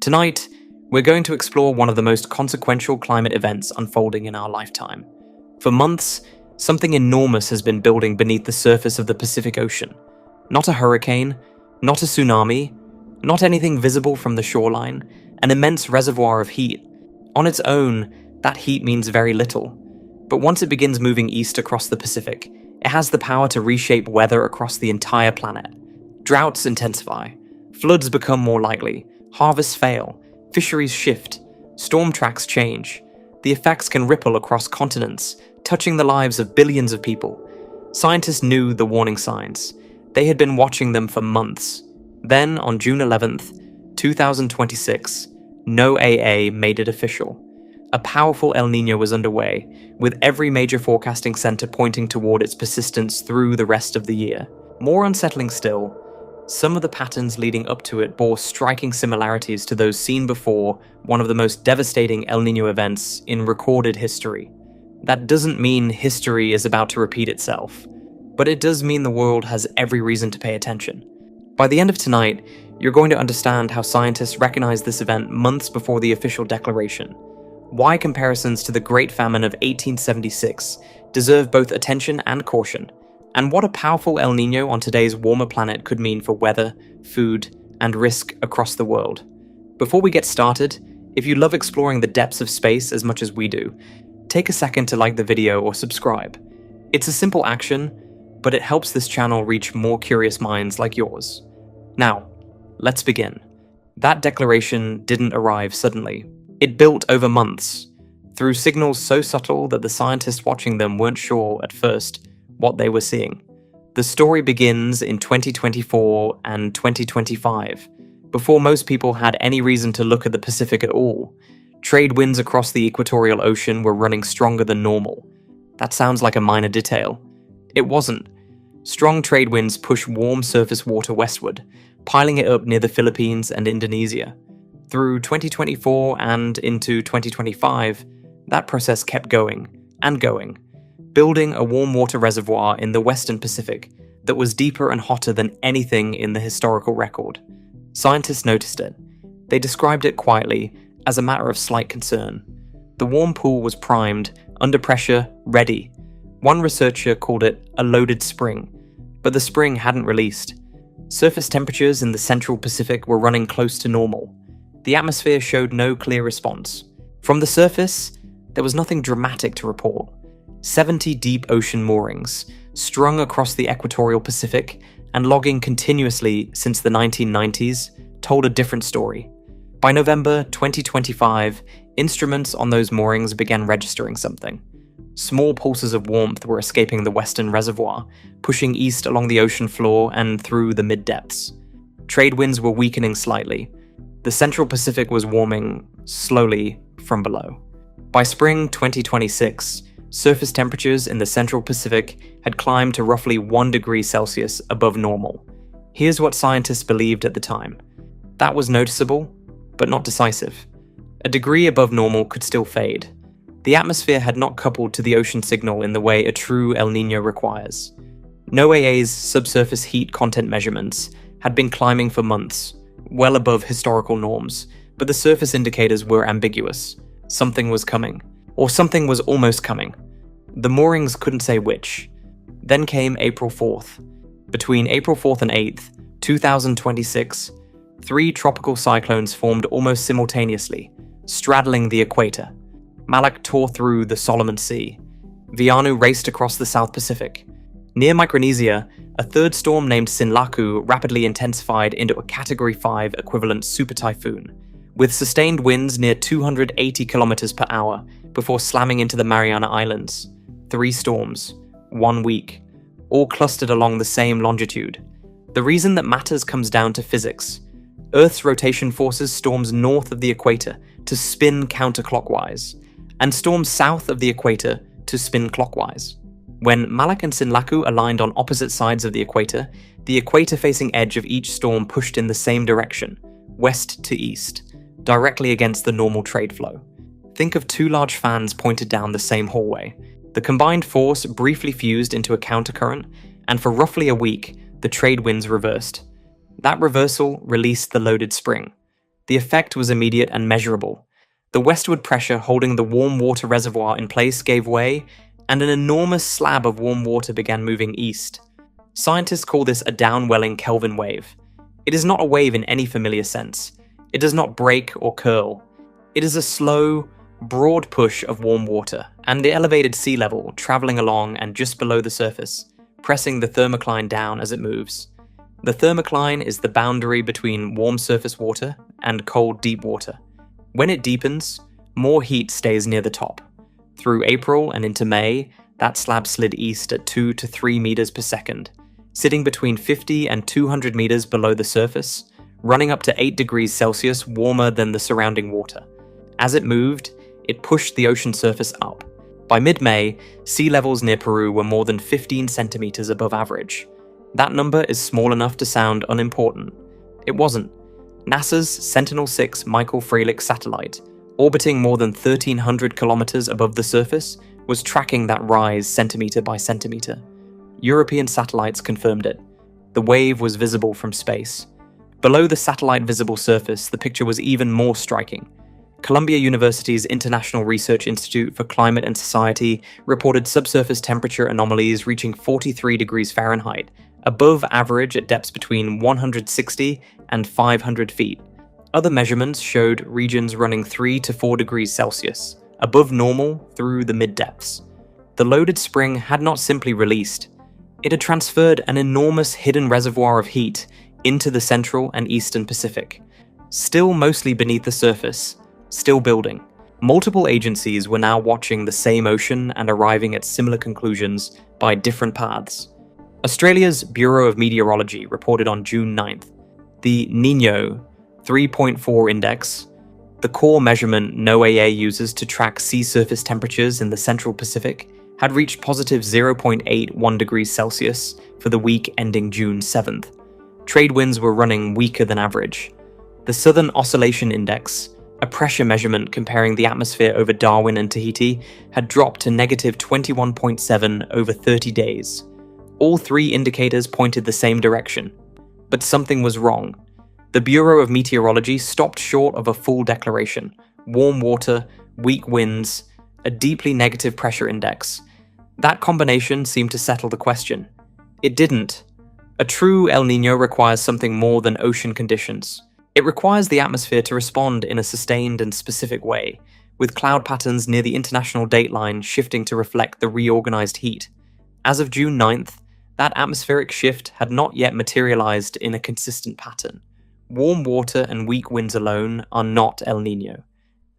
Tonight, we're going to explore one of the most consequential climate events unfolding in our lifetime. For months, something enormous has been building beneath the surface of the Pacific Ocean. Not a hurricane, not a tsunami, not anything visible from the shoreline, an immense reservoir of heat. On its own, that heat means very little. But once it begins moving east across the Pacific, it has the power to reshape weather across the entire planet. Droughts intensify, floods become more likely, harvests fail, fisheries shift, storm tracks change. The effects can ripple across continents, touching the lives of billions of people. Scientists knew the warning signs. They had been watching them for months. Then, on June 11th, 2026, NOAA made it official. A powerful El Niño was underway, with every major forecasting center pointing toward its persistence through the rest of the year. More unsettling still, some of the patterns leading up to it bore striking similarities to those seen before one of the most devastating El Niño events in recorded history. That doesn't mean history is about to repeat itself, but it does mean the world has every reason to pay attention. By the end of tonight, you're going to understand how scientists recognized this event months before the official declaration, why comparisons to the Great Famine of 1876 deserve both attention and caution, and what a powerful El Niño on today's warmer planet could mean for weather, food, and risk across the world. Before we get started, if you love exploring the depths of space as much as we do, take a second to like the video or subscribe. It's a simple action, but it helps this channel reach more curious minds like yours. Now, let's begin. That declaration didn't arrive suddenly. It built over months, through signals so subtle that the scientists watching them weren't sure at first what they were seeing. The story begins in 2024 and 2025, before most people had any reason to look at the Pacific at all. Trade winds across the equatorial ocean were running stronger than normal. That sounds like a minor detail. It wasn't. Strong trade winds push warm surface water westward, piling it up near the Philippines and Indonesia. Through 2024 and into 2025, that process kept going and going, building a warm water reservoir in the western Pacific that was deeper and hotter than anything in the historical record. Scientists noticed it. They described it quietly as a matter of slight concern. The warm pool was primed, under pressure, ready. One researcher called it a loaded spring, but the spring hadn't released. Surface temperatures in the central Pacific were running close to normal. The atmosphere showed no clear response. From the surface, there was nothing dramatic to report. 70 deep ocean moorings, strung across the equatorial Pacific and logging continuously since the 1990s, told a different story. By November 2025, instruments on those moorings began registering something. Small pulses of warmth were escaping the western reservoir, pushing east along the ocean floor and through the mid-depths. Trade winds were weakening slightly. The central Pacific was warming slowly from below. By spring 2026, surface temperatures in the central Pacific had climbed to roughly 1 degree Celsius above normal. Here's what scientists believed at the time. That was noticeable, but not decisive. A degree above normal could still fade. The atmosphere had not coupled to the ocean signal in the way a true El Niño requires. NOAA's subsurface heat content measurements had been climbing for months, well above historical norms, but the surface indicators were ambiguous. Something was coming, or something was almost coming. The moorings couldn't say which. Then came April 4th. Between April 4th and 8th, 2026, 3 tropical cyclones formed almost simultaneously, straddling the equator. Malak tore through the Solomon Sea. Vianu raced across the South Pacific. Near Micronesia, a third storm named Sinlaku rapidly intensified into a Category 5 equivalent super typhoon, with sustained winds near 280 kilometers per hour before slamming into the Mariana Islands. 3 storms, 1 week, all clustered along the same longitude. The reason that matters comes down to physics. Earth's rotation forces storms north of the equator to spin counterclockwise, and storms south of the equator to spin clockwise. When Malak and Sinlaku aligned on opposite sides of the equator-facing edge of each storm pushed in the same direction, west to east, directly against the normal trade flow. Think of 2 large fans pointed down the same hallway. The combined force briefly fused into a countercurrent, and for roughly a week, the trade winds reversed. That reversal released the loaded spring. The effect was immediate and measurable. The westward pressure holding the warm water reservoir in place gave way, and an enormous slab of warm water began moving east. Scientists call this a downwelling Kelvin wave. It is not a wave in any familiar sense. It does not break or curl. It is a slow, broad push of warm water, and the elevated sea level traveling along and just below the surface, pressing the thermocline down as it moves. The thermocline is the boundary between warm surface water and cold deep water. When it deepens, more heat stays near the top. Through April and into May, that slab slid east at 2 to 3 meters per second, sitting between 50 and 200 meters below the surface, running up to 8 degrees Celsius warmer than the surrounding water. As it moved, it pushed the ocean surface up. By mid-May, sea levels near Peru were more than 15 centimeters above average. That number is small enough to sound unimportant. It wasn't. NASA's Sentinel-6 Michael Freilich satellite, orbiting more than 1,300 kilometers above the surface, was tracking that rise centimeter by centimeter. European satellites confirmed it. The wave was visible from space. Below the satellite visible surface, the picture was even more striking. Columbia University's International Research Institute for Climate and Society reported subsurface temperature anomalies reaching 43 degrees Fahrenheit, above average at depths between 160 and 500 feet. Other measurements showed regions running 3 to 4 degrees Celsius, above normal through the mid-depths. The loaded spring had not simply released. It had transferred an enormous hidden reservoir of heat into the central and eastern Pacific. Still mostly beneath the surface, still building. Multiple agencies were now watching the same ocean and arriving at similar conclusions by different paths. Australia's Bureau of Meteorology reported on June 9th, the Niño 3.4 index, the core measurement NOAA uses to track sea surface temperatures in the central Pacific, had reached positive 0.81 degrees Celsius for the week ending June 7th. Trade winds were running weaker than average. The Southern Oscillation Index, a pressure measurement comparing the atmosphere over Darwin and Tahiti, had dropped to negative 21.7 over 30 days. All three indicators pointed the same direction. But something was wrong. The Bureau of Meteorology stopped short of a full declaration. Warm water, weak winds, a deeply negative pressure index. That combination seemed to settle the question. It didn't. A true El Niño requires something more than ocean conditions. It requires the atmosphere to respond in a sustained and specific way, with cloud patterns near the international dateline shifting to reflect the reorganized heat. As of June 9th, that atmospheric shift had not yet materialized in a consistent pattern. Warm water and weak winds alone are not El Niño.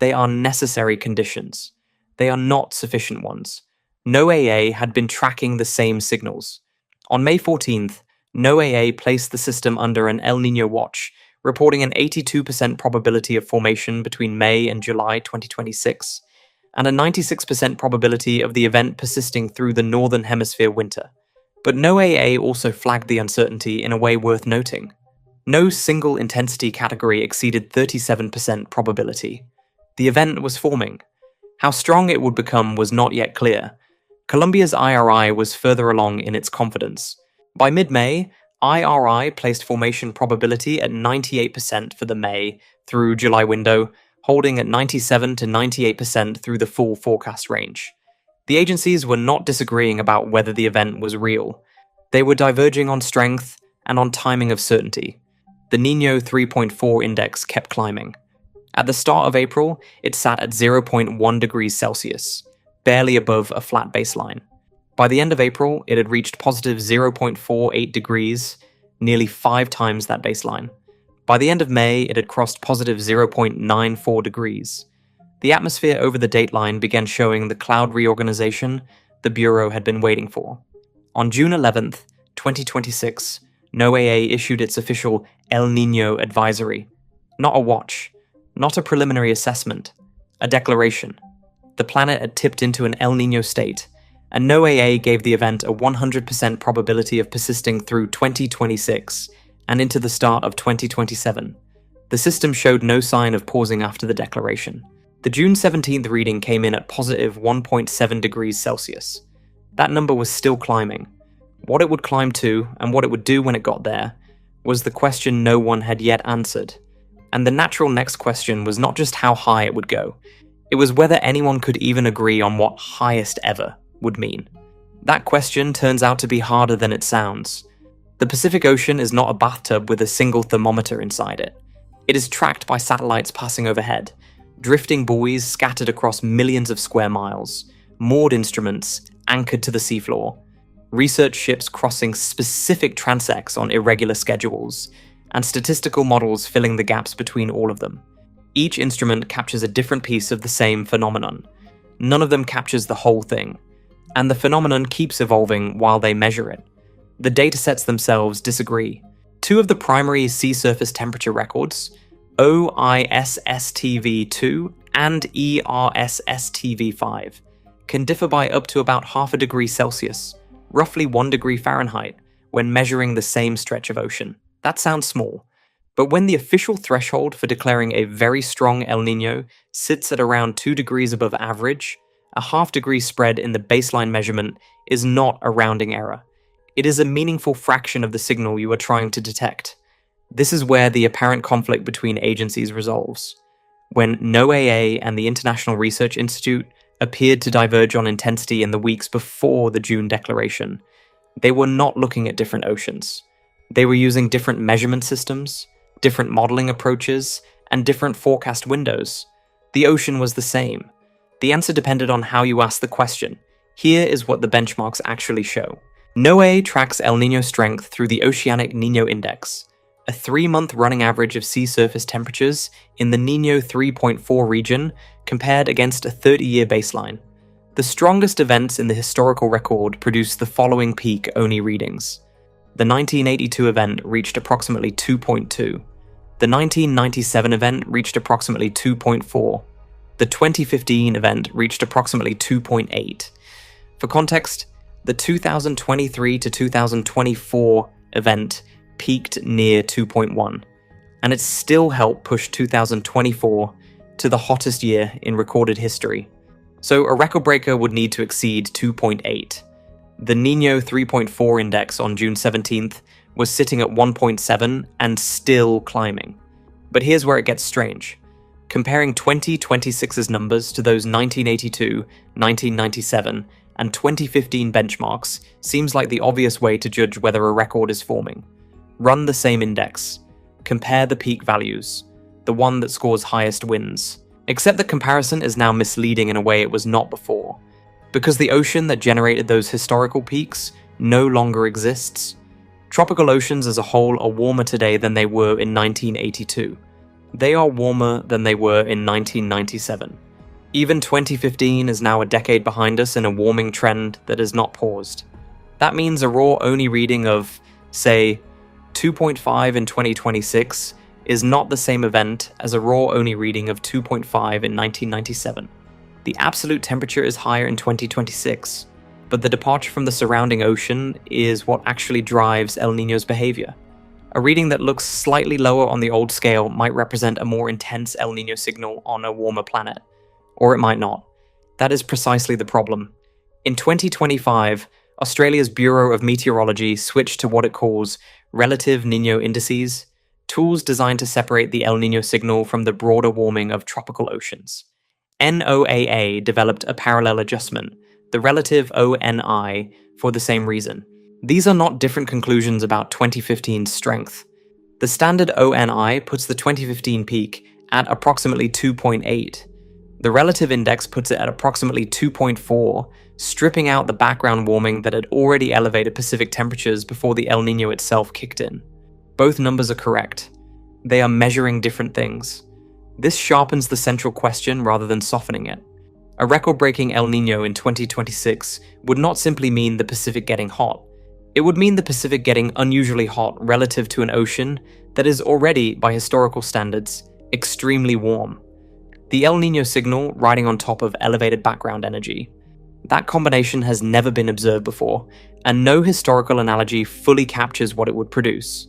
They are necessary conditions. They are not sufficient ones. NOAA had been tracking the same signals. On May 14th, NOAA placed the system under an El Niño watch, reporting an 82% probability of formation between May and July 2026, and a 96% probability of the event persisting through the Northern Hemisphere winter. But NOAA also flagged the uncertainty in a way worth noting. No single intensity category exceeded 37% probability. The event was forming. How strong it would become was not yet clear. Colombia's IRI was further along in its confidence. By mid-May, IRI placed formation probability at 98% for the May through July window, holding at 97 to 98% through the full forecast range. The agencies were not disagreeing about whether the event was real. They were diverging on strength and on timing of certainty. The Niño 3.4 index kept climbing. At the start of April, it sat at 0.1 degrees Celsius, barely above a flat baseline. By the end of April, it had reached positive 0.48 degrees, nearly 5 times that baseline. By the end of May, it had crossed positive 0.94 degrees. The atmosphere over the dateline began showing the cloud reorganization the Bureau had been waiting for. On June 11th, 2026, NOAA issued its official El Niño advisory. Not a watch, not a preliminary assessment, a declaration. The planet had tipped into an El Niño state, and NOAA gave the event a 100% probability of persisting through 2026 and into the start of 2027. The system showed no sign of pausing after the declaration. The June 17th reading came in at positive 1.7 degrees Celsius. That number was still climbing. What it would climb to, and what it would do when it got there, was the question no one had yet answered. And the natural next question was not just how high it would go, it was whether anyone could even agree on what highest ever would mean. That question turns out to be harder than it sounds. The Pacific Ocean is not a bathtub with a single thermometer inside it. It is tracked by satellites passing overhead, drifting buoys scattered across millions of square miles, moored instruments anchored to the seafloor, research ships crossing specific transects on irregular schedules, and statistical models filling the gaps between all of them. Each instrument captures a different piece of the same phenomenon. None of them captures the whole thing, and the phenomenon keeps evolving while they measure it. The datasets themselves disagree. Two of the primary sea surface temperature records, OISSTV2 and ERSSTV5, can differ by up to about half a degree Celsius, roughly 1 degree Fahrenheit, when measuring the same stretch of ocean. That sounds small, but when the official threshold for declaring a very strong El Niño sits at around 2 degrees above average, a half-degree spread in the baseline measurement is not a rounding error. It is a meaningful fraction of the signal you are trying to detect. This is where the apparent conflict between agencies resolves. When NOAA and the International Research Institute appeared to diverge on intensity in the weeks before the June declaration, they were not looking at different oceans. They were using different measurement systems, different modeling approaches, and different forecast windows. The ocean was the same. The answer depended on how you asked the question. Here is what the benchmarks actually show. NOAA tracks El Niño strength through the Oceanic Niño Index, a 3-month running average of sea surface temperatures in the Niño 3.4 region compared against a 30-year baseline. The strongest events in the historical record produce the following peak-only readings. The 1982 event reached approximately 2.2. The 1997 event reached approximately 2.4. The 2015 event reached approximately 2.8. For context, the 2023 to 2024 event peaked near 2.1, and it still helped push 2024 to the hottest year in recorded history. So a record breaker would need to exceed 2.8. The Niño 3.4 index on June 17th was sitting at 1.7 and still climbing. But here's where it gets strange. Comparing 2026's numbers to those 1982, 1997, and 2015 benchmarks seems like the obvious way to judge whether a record is forming. Run the same index. Compare the peak values. The one that scores highest wins. Except that comparison is now misleading in a way it was not before. Because the ocean that generated those historical peaks no longer exists. Tropical oceans as a whole are warmer today than they were in 1982. They are warmer than they were in 1997. Even 2015 is now a decade behind us in a warming trend that has not paused. That means a raw-only reading of, say, 2.5 in 2026 is not the same event as a raw-only reading of 2.5 in 1997. The absolute temperature is higher in 2026, but the departure from the surrounding ocean is what actually drives El Niño's behavior. A reading that looks slightly lower on the old scale might represent a more intense El Niño signal on a warmer planet, or it might not. That is precisely the problem. In 2025, Australia's Bureau of Meteorology switched to what it calls relative Niño indices, tools designed to separate the El Niño signal from the broader warming of tropical oceans. NOAA developed a parallel adjustment, the relative ONI, for the same reason. These are not different conclusions about 2015's strength. The standard ONI puts the 2015 peak at approximately 2.8. The relative index puts it at approximately 2.4, stripping out the background warming that had already elevated Pacific temperatures before the El Niño itself kicked in. Both numbers are correct. They are measuring different things. This sharpens the central question rather than softening it. A record-breaking El Niño in 2026 would not simply mean the Pacific getting hot. It would mean the Pacific getting unusually hot relative to an ocean that is already, by historical standards, extremely warm. The El Niño signal riding on top of elevated background energy. That combination has never been observed before, and no historical analogy fully captures what it would produce.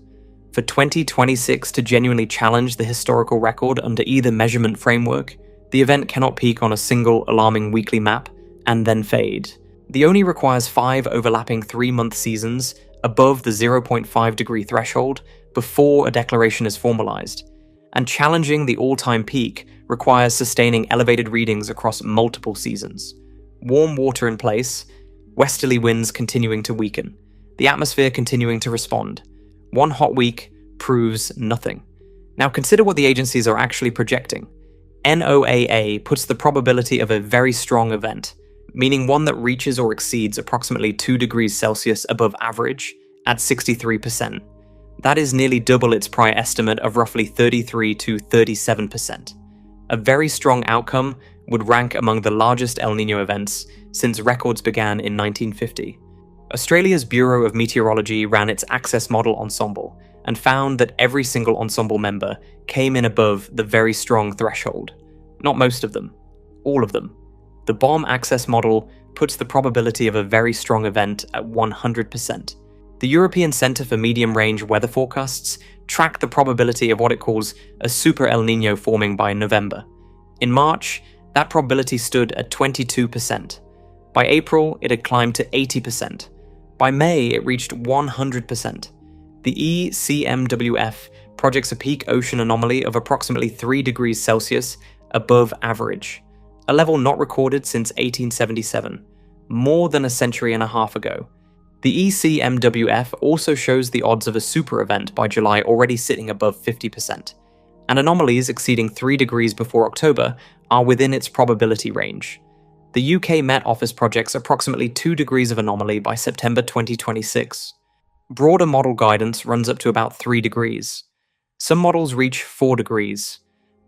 For 2026 to genuinely challenge the historical record under either measurement framework, the event cannot peak on a single alarming weekly map and then fade. The ONI requires 5 overlapping 3-month seasons above the 0.5 degree threshold before a declaration is formalized, and challenging the all-time peak requires sustaining elevated readings across multiple seasons. Warm water in place, westerly winds continuing to weaken, the atmosphere continuing to respond. One hot week proves nothing. Now consider what the agencies are actually projecting. NOAA puts the probability of a very strong event, meaning one that reaches or exceeds approximately 2 degrees Celsius above average, at 63%. That is nearly double its prior estimate of roughly 33 to 37%. A very strong outcome would rank among the largest El Niño events since records began in 1950. Australia's Bureau of Meteorology ran its Access Model ensemble and found that every single ensemble member came in above the very strong threshold. Not most of them, all of them. The BOM Access Model puts the probability of a very strong event at 100%. The European Centre for Medium-Range Weather Forecasts track the probability of what it calls a super El Niño forming by November. In March, that probability stood at 22%. By April, it had climbed to 80%. By May, it reached 100%. The ECMWF projects a peak ocean anomaly of approximately 3 degrees Celsius above average, a level not recorded since 1877, more than a century and a half ago. The ECMWF also shows the odds of a super event by July already sitting above 50%, and anomalies exceeding 3 degrees before October are within its probability range. The UK Met Office projects approximately 2 degrees of anomaly by September 2026. Broader model guidance runs up to about 3 degrees. Some models reach 4 degrees.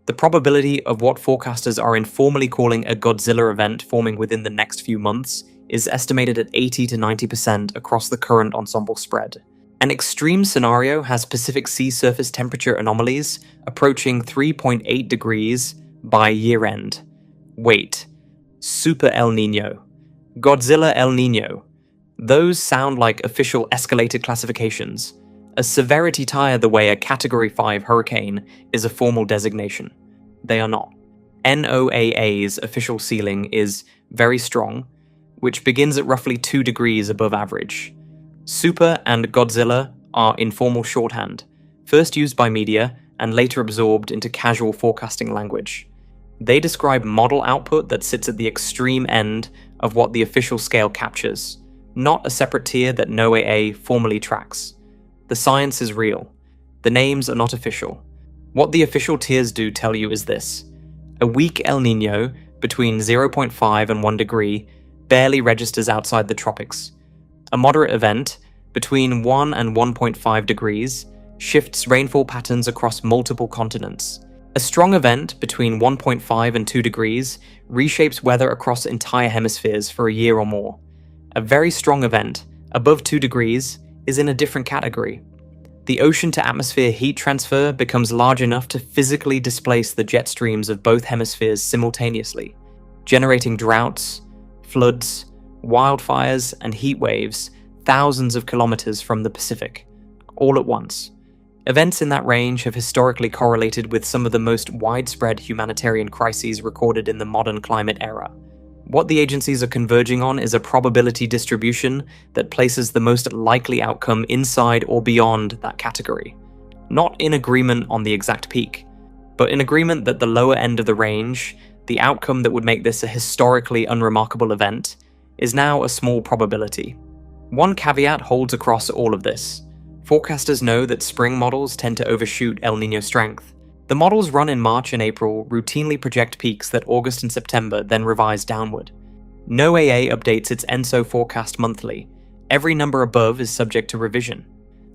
The probability of what forecasters are informally calling a Godzilla event forming within the next few months is estimated at 80 to 90% across the current ensemble spread. An extreme scenario has Pacific sea surface temperature anomalies approaching 3.8 degrees by year-end. Wait, Super El Niño, Godzilla El Niño. Those sound like official escalated classifications. A severity tier the way a Category 5 hurricane is a formal designation. They are not. NOAA's official ceiling is very strong, which begins at roughly 2 degrees above average. Super and Godzilla are informal shorthand, first used by media and later absorbed into casual forecasting language. They describe model output that sits at the extreme end of what the official scale captures, not a separate tier that NOAA formally tracks. The science is real. The names are not official. What the official tiers do tell you is this: a weak El Niño between 0.5 and 1 degree barely registers outside the tropics. A moderate event between 1 and 1.5 degrees shifts rainfall patterns across multiple continents. A strong event between 1.5 and 2 degrees reshapes weather across entire hemispheres for a year or more. A very strong event, above 2 degrees, is in a different category. The ocean-to-atmosphere heat transfer becomes large enough to physically displace the jet streams of both hemispheres simultaneously, generating droughts, floods, wildfires, and heat waves thousands of kilometers from the Pacific, all at once. Events in that range have historically correlated with some of the most widespread humanitarian crises recorded in the modern climate era. What the agencies are converging on is a probability distribution that places the most likely outcome inside or beyond that category. Not in agreement on the exact peak, but in agreement that the lower end of the range, the outcome that would make this a historically unremarkable event, is now a small probability. One caveat holds across all of this. Forecasters know that spring models tend to overshoot El Niño strength. The models run in March and April routinely project peaks that August and September then revise downward. NOAA updates its ENSO forecast monthly. Every number above is subject to revision.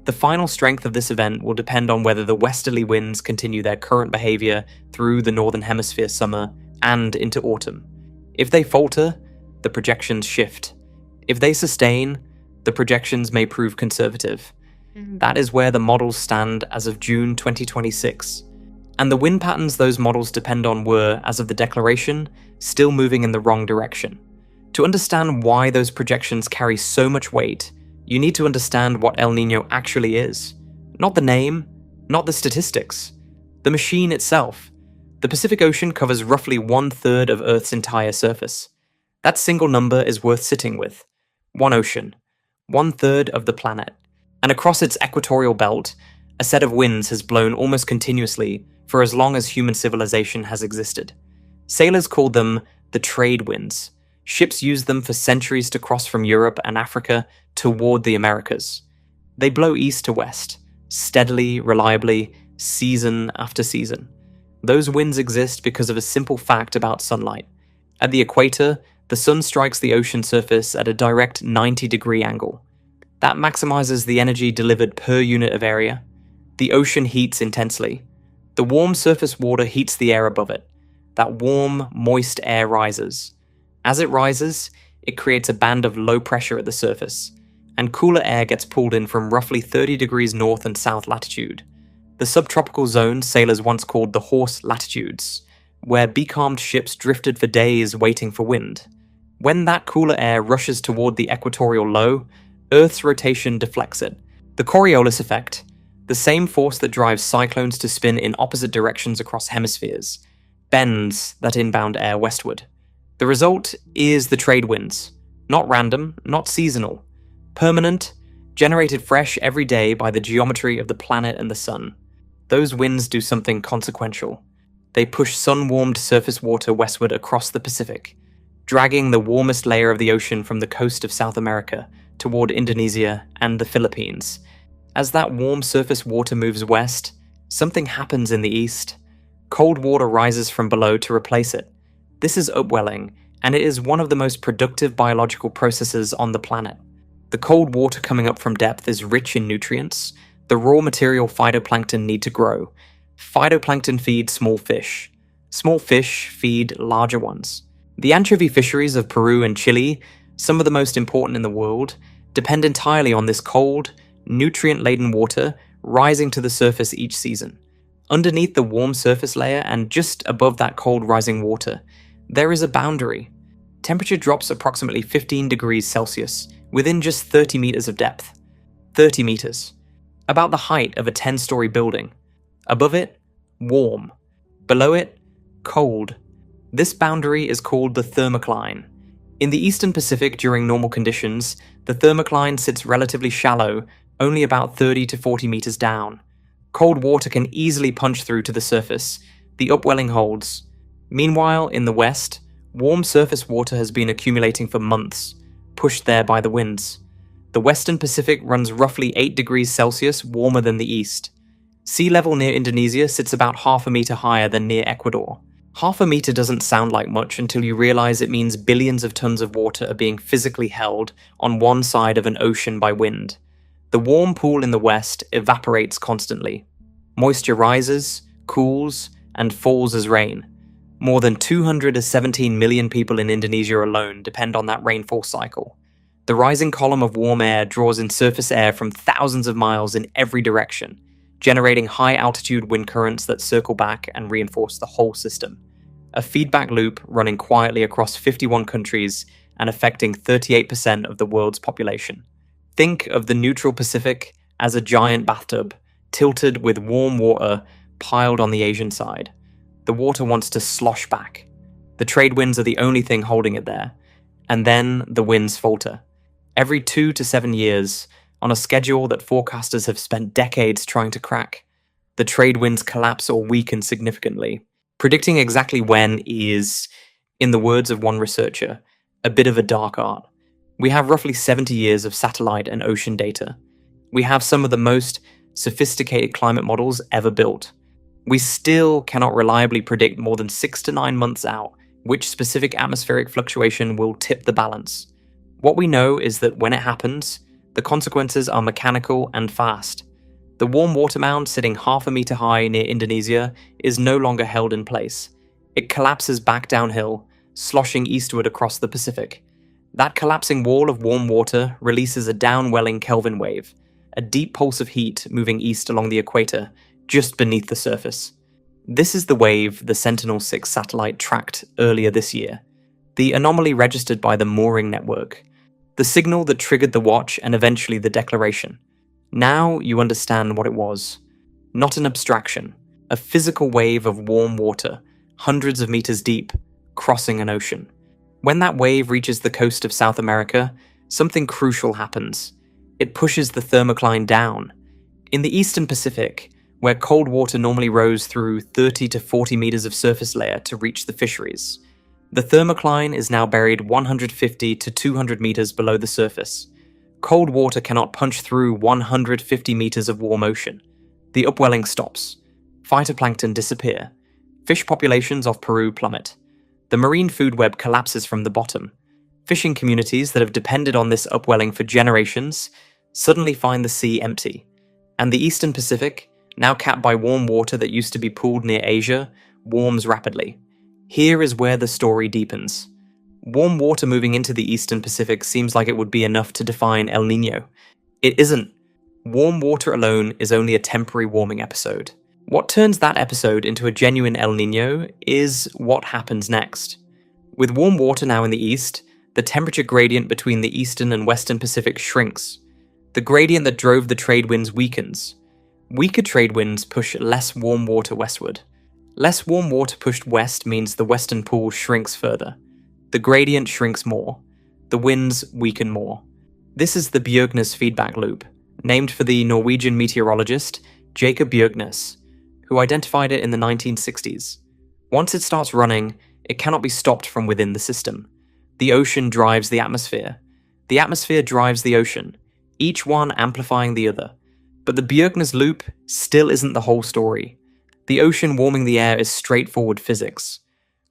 The final strength of this event will depend on whether the westerly winds continue their current behavior through the northern hemisphere summer and into autumn. If they falter, the projections shift. If they sustain, the projections may prove conservative. That is where the models stand as of June 2026. And the wind patterns those models depend on were, as of the declaration, still moving in the wrong direction. To understand why those projections carry so much weight, you need to understand what El Niño actually is. Not the name, not the statistics. The machine itself. The Pacific Ocean covers roughly 1/3 of Earth's entire surface. That single number is worth sitting with. One ocean. 1/3 of the planet. And across its equatorial belt, a set of winds has blown almost continuously for as long as human civilization has existed. Sailors called them the trade winds. Ships used them for centuries to cross from Europe and Africa toward the Americas. They blow east to west, steadily, reliably, season after season. Those winds exist because of a simple fact about sunlight. At the equator, the sun strikes the ocean surface at a direct 90-degree angle. That maximizes the energy delivered per unit of area. The ocean heats intensely. The warm surface water heats the air above it. That warm, moist air rises. As it rises, it creates a band of low pressure at the surface, and cooler air gets pulled in from roughly 30 degrees north and south latitude. The subtropical zone sailors once called the horse latitudes, where becalmed ships drifted for days waiting for wind. When that cooler air rushes toward the equatorial low, Earth's rotation deflects it. The Coriolis effect, the same force that drives cyclones to spin in opposite directions across hemispheres, bends that inbound air westward. The result is the trade winds. Not random, not seasonal. Permanent, generated fresh every day by the geometry of the planet and the sun. Those winds do something consequential. They push sun-warmed surface water westward across the Pacific, dragging the warmest layer of the ocean from the coast of South America toward Indonesia and the Philippines. As that warm surface water moves west, something happens in the east. Cold water rises from below to replace it. This is upwelling, and it is one of the most productive biological processes on the planet. The cold water coming up from depth is rich in nutrients, the raw material phytoplankton need to grow. Phytoplankton feed small fish. Small fish feed larger ones. The anchovy fisheries of Peru and Chile, some of the most important in the world, depend entirely on this cold, nutrient-laden water rising to the surface each season. Underneath the warm surface layer and just above that cold rising water, there is a boundary. Temperature drops approximately 15 degrees Celsius within just 30 meters of depth. 30 meters. About the height of a 10-story building. Above it, warm. Below it, cold. This boundary is called the thermocline. In the eastern Pacific during normal conditions, the thermocline sits relatively shallow, only about 30 to 40 meters down. Cold water can easily punch through to the surface. The upwelling holds. Meanwhile, in the west, warm surface water has been accumulating for months, pushed there by the winds. The western Pacific runs roughly 8 degrees Celsius warmer than the east. Sea level near Indonesia sits about half a meter higher than near Ecuador. Half a meter doesn't sound like much until you realize it means billions of tons of water are being physically held on one side of an ocean by wind. The warm pool in the west evaporates constantly. Moisture rises, cools, and falls as rain. More than 217 million people in Indonesia alone depend on that rainfall cycle. The rising column of warm air draws in surface air from thousands of miles in every direction, generating high-altitude wind currents that circle back and reinforce the whole system. A feedback loop running quietly across 51 countries and affecting 38% of the world's population. Think of the neutral Pacific as a giant bathtub, tilted with warm water piled on the Asian side. The water wants to slosh back. The trade winds are the only thing holding it there. And then the winds falter. Every 2 to 7 years, on a schedule that forecasters have spent decades trying to crack, the trade winds collapse or weaken significantly. Predicting exactly when is, in the words of one researcher, a bit of a dark art. We have roughly 70 years of satellite and ocean data. We have some of the most sophisticated climate models ever built. We still cannot reliably predict more than 6 to 9 months out which specific atmospheric fluctuation will tip the balance. What we know is that when it happens, the consequences are mechanical and fast. The warm water mound sitting half a meter high near Indonesia is no longer held in place. It collapses back downhill, sloshing eastward across the Pacific. That collapsing wall of warm water releases a downwelling Kelvin wave, a deep pulse of heat moving east along the equator, just beneath the surface. This is the wave the Sentinel-6 satellite tracked earlier this year, the anomaly registered by the mooring network, the signal that triggered the watch and eventually the declaration. Now you understand what it was. Not an abstraction, a physical wave of warm water, hundreds of meters deep, crossing an ocean. When that wave reaches the coast of South America, something crucial happens. It pushes the thermocline down. In the eastern Pacific, where cold water normally rose through 30 to 40 meters of surface layer to reach the fisheries. The thermocline is now buried 150 to 200 meters below the surface. Cold water cannot punch through 150 meters of warm ocean. The upwelling stops. Phytoplankton disappear. Fish populations off Peru plummet. The marine food web collapses from the bottom. Fishing communities that have depended on this upwelling for generations suddenly find the sea empty. And the eastern Pacific, now capped by warm water that used to be pooled near Asia, warms rapidly. Here is where the story deepens. Warm water moving into the eastern Pacific seems like it would be enough to define El Niño. It isn't. Warm water alone is only a temporary warming episode. What turns that episode into a genuine El Niño is what happens next. With warm water now in the east, the temperature gradient between the eastern and western Pacific shrinks. The gradient that drove the trade winds weakens. Weaker trade winds push less warm water westward. Less warm water pushed west means the western pool shrinks further. The gradient shrinks more. The winds weaken more. This is the Bjerknes feedback loop, named for the Norwegian meteorologist Jacob Bjerknes, who identified it in the 1960s. Once it starts running, it cannot be stopped from within the system. The ocean drives the atmosphere. The atmosphere drives the ocean, each one amplifying the other. But the Bjerknes loop still isn't the whole story. The ocean warming the air is straightforward physics.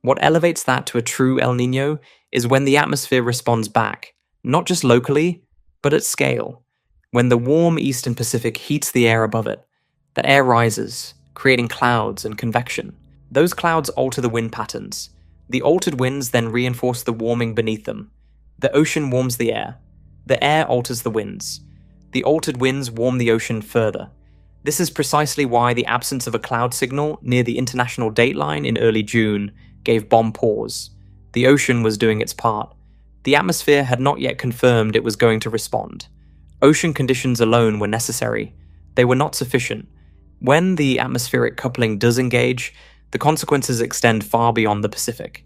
What elevates that to a true El Niño is when the atmosphere responds back, not just locally, but at scale. When the warm eastern Pacific heats the air above it, the air rises, creating clouds and convection. Those clouds alter the wind patterns. The altered winds then reinforce the warming beneath them. The ocean warms the air. The air alters the winds. The altered winds warm the ocean further. This is precisely why the absence of a cloud signal near the international dateline in early June gave bomb pause. The ocean was doing its part. The atmosphere had not yet confirmed it was going to respond. Ocean conditions alone were necessary. They were not sufficient. When the atmospheric coupling does engage, the consequences extend far beyond the Pacific.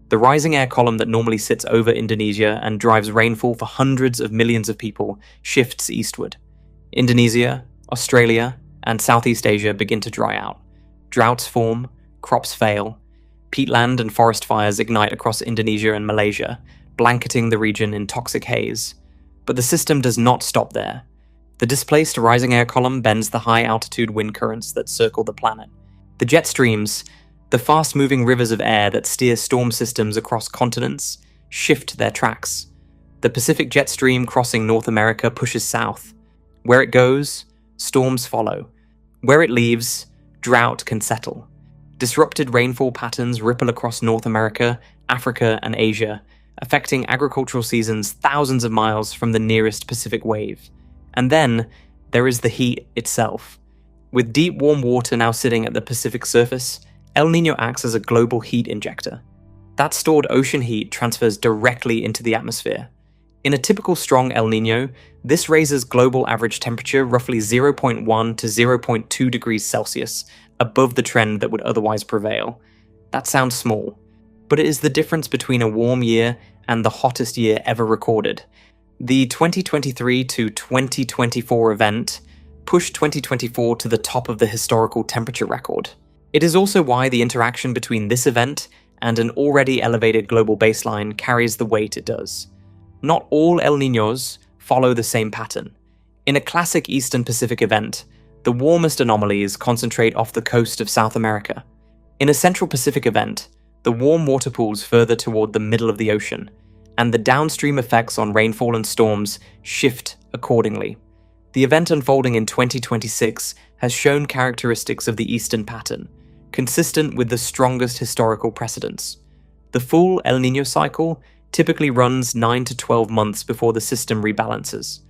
The rising air column that normally sits over Indonesia and drives rainfall for hundreds of millions of people shifts eastward. Indonesia, Australia, and Southeast Asia begin to dry out. Droughts form, crops fail. Peatland and forest fires ignite across Indonesia and Malaysia, blanketing the region in toxic haze. But the system does not stop there. The displaced rising air column bends the high-altitude wind currents that circle the planet. The jet streams, the fast-moving rivers of air that steer storm systems across continents, shift their tracks. The Pacific jet stream crossing North America pushes south. Where it goes, storms follow. Where it leaves, drought can settle. Disrupted rainfall patterns ripple across North America, Africa, and Asia, affecting agricultural seasons thousands of miles from the nearest Pacific wave. And then, there is the heat itself. With deep warm water now sitting at the Pacific surface, El Niño acts as a global heat injector. That stored ocean heat transfers directly into the atmosphere. In a typical strong El Niño, this raises global average temperature roughly 0.1 to 0.2 degrees Celsius above the trend that would otherwise prevail. That sounds small, but it is the difference between a warm year and the hottest year ever recorded. The 2023 to 2024 event pushed 2024 to the top of the historical temperature record. It is also why the interaction between this event and an already elevated global baseline carries the weight it does. Not all El Niños follow the same pattern. In a classic Eastern Pacific event, the warmest anomalies concentrate off the coast of South America. In a Central Pacific event, the warm water pools further toward the middle of the ocean, and the downstream effects on rainfall and storms shift accordingly. The event unfolding in 2026 has shown characteristics of the Eastern pattern, consistent with the strongest historical precedents. The full El Niño cycle typically runs 9 to 12 months before the system rebalances.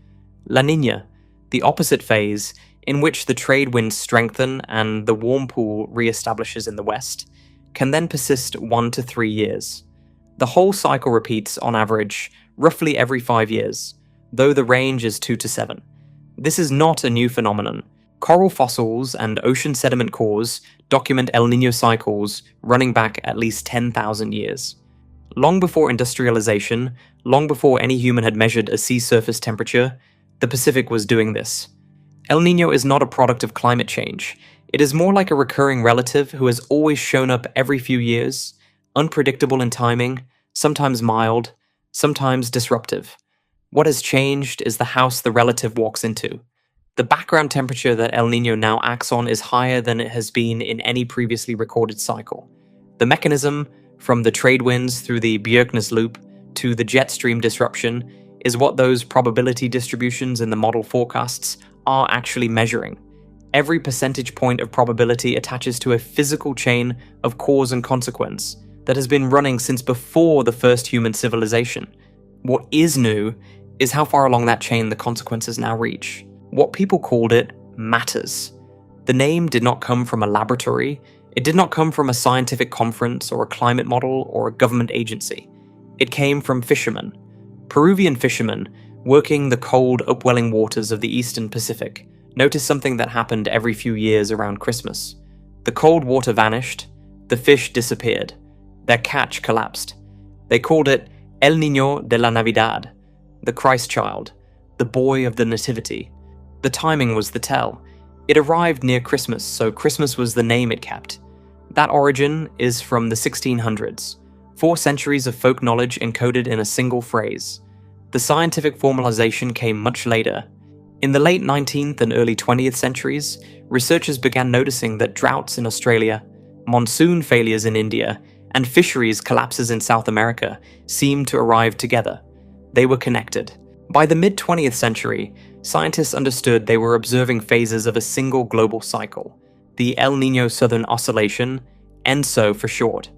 La Niña, the opposite phase, in which the trade winds strengthen and the warm pool re-establishes in the west, can then persist 1 to 3 years. The whole cycle repeats, on average, roughly every 5 years, though the range is 2 to 7. This is not a new phenomenon. Coral fossils and ocean sediment cores document El Niño cycles running back at least 10,000 years. Long before industrialization, long before any human had measured a sea surface temperature, the Pacific was doing this. El Niño is not a product of climate change. It is more like a recurring relative who has always shown up every few years, unpredictable in timing, sometimes mild, sometimes disruptive. What has changed is the house the relative walks into. The background temperature that El Niño now acts on is higher than it has been in any previously recorded cycle. The mechanism, from the trade winds through the Bjerknes loop to the jet stream disruption, is what those probability distributions in the model forecasts are actually measuring. Every percentage point of probability attaches to a physical chain of cause and consequence that has been running since before the first human civilization. What is new is how far along that chain the consequences now reach. What people called it matters. The name did not come from a laboratory. It did not come from a scientific conference or a climate model or a government agency. It came from fishermen. Peruvian fishermen, working the cold, upwelling waters of the eastern Pacific, noticed something that happened every few years around Christmas. The cold water vanished, the fish disappeared, their catch collapsed. They called it El Niño de la Navidad, the Christ child, the boy of the Nativity. The timing was the tell. It arrived near Christmas, so Christmas was the name it kept. That origin is from the 1600s, 4 centuries of folk knowledge encoded in a single phrase. The scientific formalization came much later. In the late 19th and early 20th centuries, researchers began noticing that droughts in Australia, monsoon failures in India, and fisheries collapses in South America seemed to arrive together. They were connected. By the mid-20th century, scientists understood they were observing phases of a single global cycle, the El Niño Southern Oscillation, ENSO for short.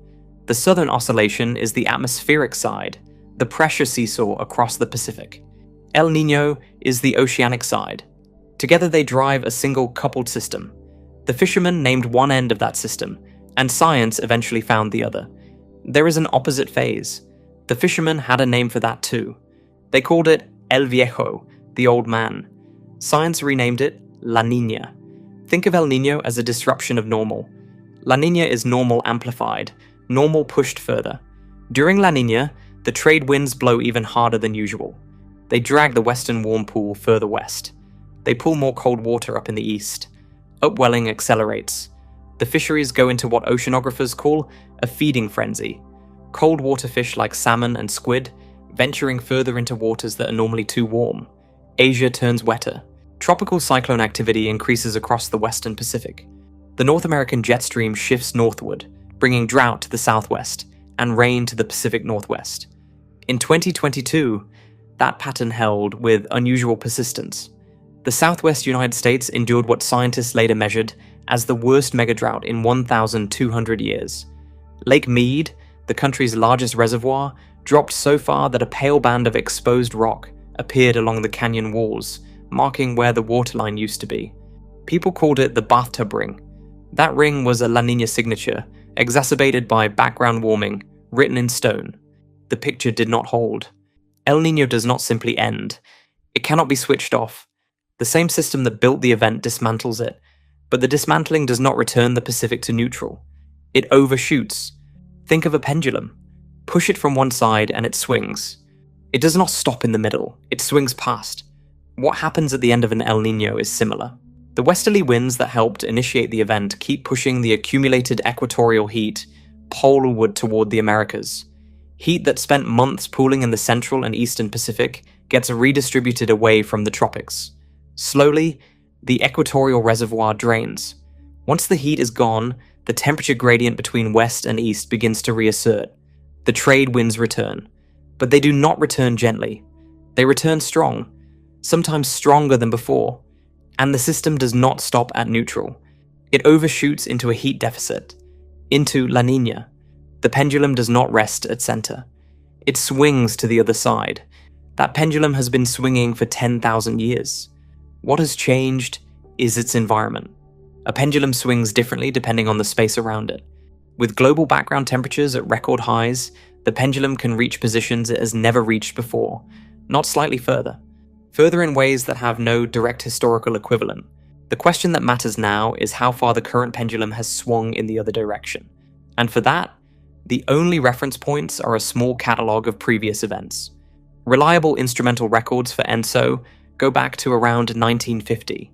The Southern Oscillation is the atmospheric side, the pressure seesaw across the Pacific. El Niño is the oceanic side. Together they drive a single coupled system. The fishermen named one end of that system, and science eventually found the other. There is an opposite phase. The fishermen had a name for that too. They called it El Viejo, the old man. Science renamed it La Niña. Think of El Niño as a disruption of normal. La Niña is normal amplified, normal pushed further. During La Niña, the trade winds blow even harder than usual. They drag the western warm pool further west. They pull more cold water up in the east. Upwelling accelerates. The fisheries go into what oceanographers call a feeding frenzy. Cold water fish like salmon and squid venturing further into waters that are normally too warm. Asia turns wetter. Tropical cyclone activity increases across the western Pacific. The North American jet stream shifts northward, bringing drought to the southwest and rain to the Pacific Northwest. In 2022, that pattern held with unusual persistence. The southwest United States endured what scientists later measured as the worst megadrought in 1,200 years. Lake Mead, the country's largest reservoir, dropped so far that a pale band of exposed rock appeared along the canyon walls, marking where the waterline used to be. People called it the bathtub ring. That ring was a La Niña signature, exacerbated by background warming, written in stone. The picture did not hold. El Niño does not simply end. It cannot be switched off. The same system that built the event dismantles it, but the dismantling does not return the Pacific to neutral. It overshoots. Think of a pendulum. Push it from one side and it swings. It does not stop in the middle, it swings past. What happens at the end of an El Niño is similar. The westerly winds that helped initiate the event keep pushing the accumulated equatorial heat polarward toward the Americas. Heat that spent months pooling in the central and eastern Pacific gets redistributed away from the tropics. Slowly, the equatorial reservoir drains. Once the heat is gone, the temperature gradient between west and east begins to reassert. The trade winds return. But they do not return gently. They return strong, sometimes stronger than before. And the system does not stop at neutral. It overshoots into a heat deficit, into La Niña. The pendulum does not rest at center. It swings to the other side. That pendulum has been swinging for 10,000 years. What has changed is its environment. A pendulum swings differently depending on the space around it. With global background temperatures at record highs, the pendulum can reach positions it has never reached before, not slightly further. Further in ways that have no direct historical equivalent. The question that matters now is how far the current pendulum has swung in the other direction. And for that, the only reference points are a small catalogue of previous events. Reliable instrumental records for ENSO go back to around 1950.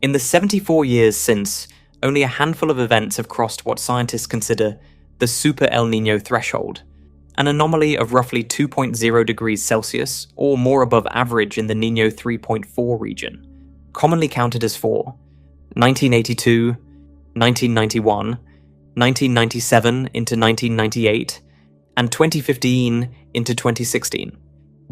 In the 74 years since, Only a handful of events have crossed what scientists consider the Super El Niño threshold, an anomaly of roughly 2.0 degrees Celsius, or more above average in the Niño 3.4 region, commonly counted as four: 1982, 1991, 1997 into 1998, and 2015 into 2016.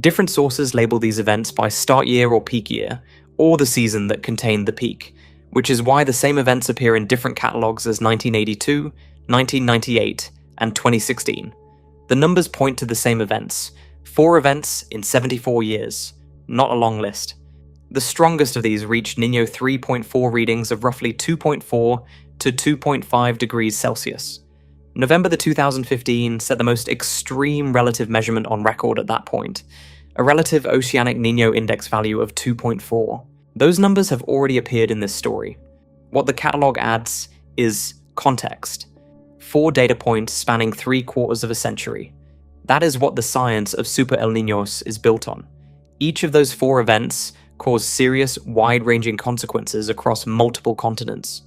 Different sources label these events by start year or peak year, or the season that contained the peak, which is why the same events appear in different catalogues as 1982, 1998, and 2016. The numbers point to the same events, 4 events in 74 years, not a long list. The strongest of these reached Niño 3.4 readings of roughly 2.4 to 2.5 degrees Celsius. November 2015 set the most extreme relative measurement on record at that point, a relative oceanic Niño index value of 2.4. Those numbers have already appeared in this story. What the catalogue adds is context. 4 data points spanning 3/4 of a century. That is what the science of Super El Niños is built on. Each of those 4 events caused serious, wide-ranging consequences across multiple continents.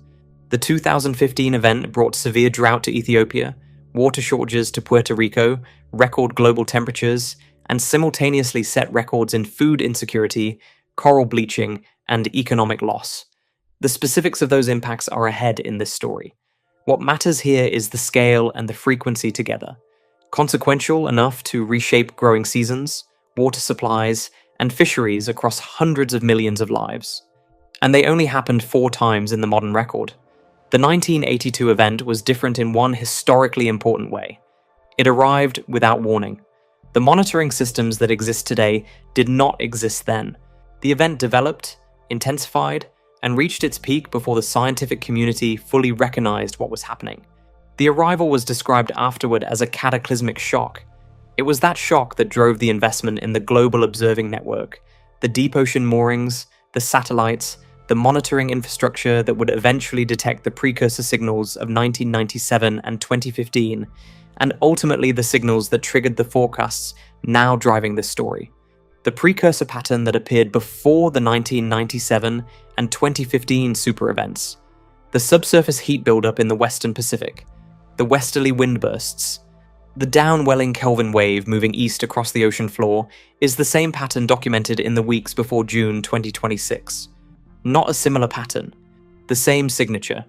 The 2015 event brought severe drought to Ethiopia, water shortages to Puerto Rico, record global temperatures, and simultaneously set records in food insecurity, coral bleaching, and economic loss. The specifics of those impacts are ahead in this story. What matters here is the scale and the frequency together. Consequential enough to reshape growing seasons, water supplies, and fisheries across hundreds of millions of lives. And they only happened 4 times in the modern record. The 1982 event was different in one historically important way. It arrived without warning. The monitoring systems that exist today did not exist then. The event developed, intensified, and reached its peak before the scientific community fully recognized what was happening. The arrival was described afterward as a cataclysmic shock. It was that shock that drove the investment in the global observing network, the deep ocean moorings, the satellites, the monitoring infrastructure that would eventually detect the precursor signals of 1997 and 2015, and ultimately the signals that triggered the forecasts now driving this story. The precursor pattern that appeared before the 1997 and 2015 super events. The subsurface heat buildup in the Western Pacific, the westerly wind bursts, the downwelling Kelvin wave moving east across the ocean floor is the same pattern documented in the weeks before June 2026. Not a similar pattern, the same signature.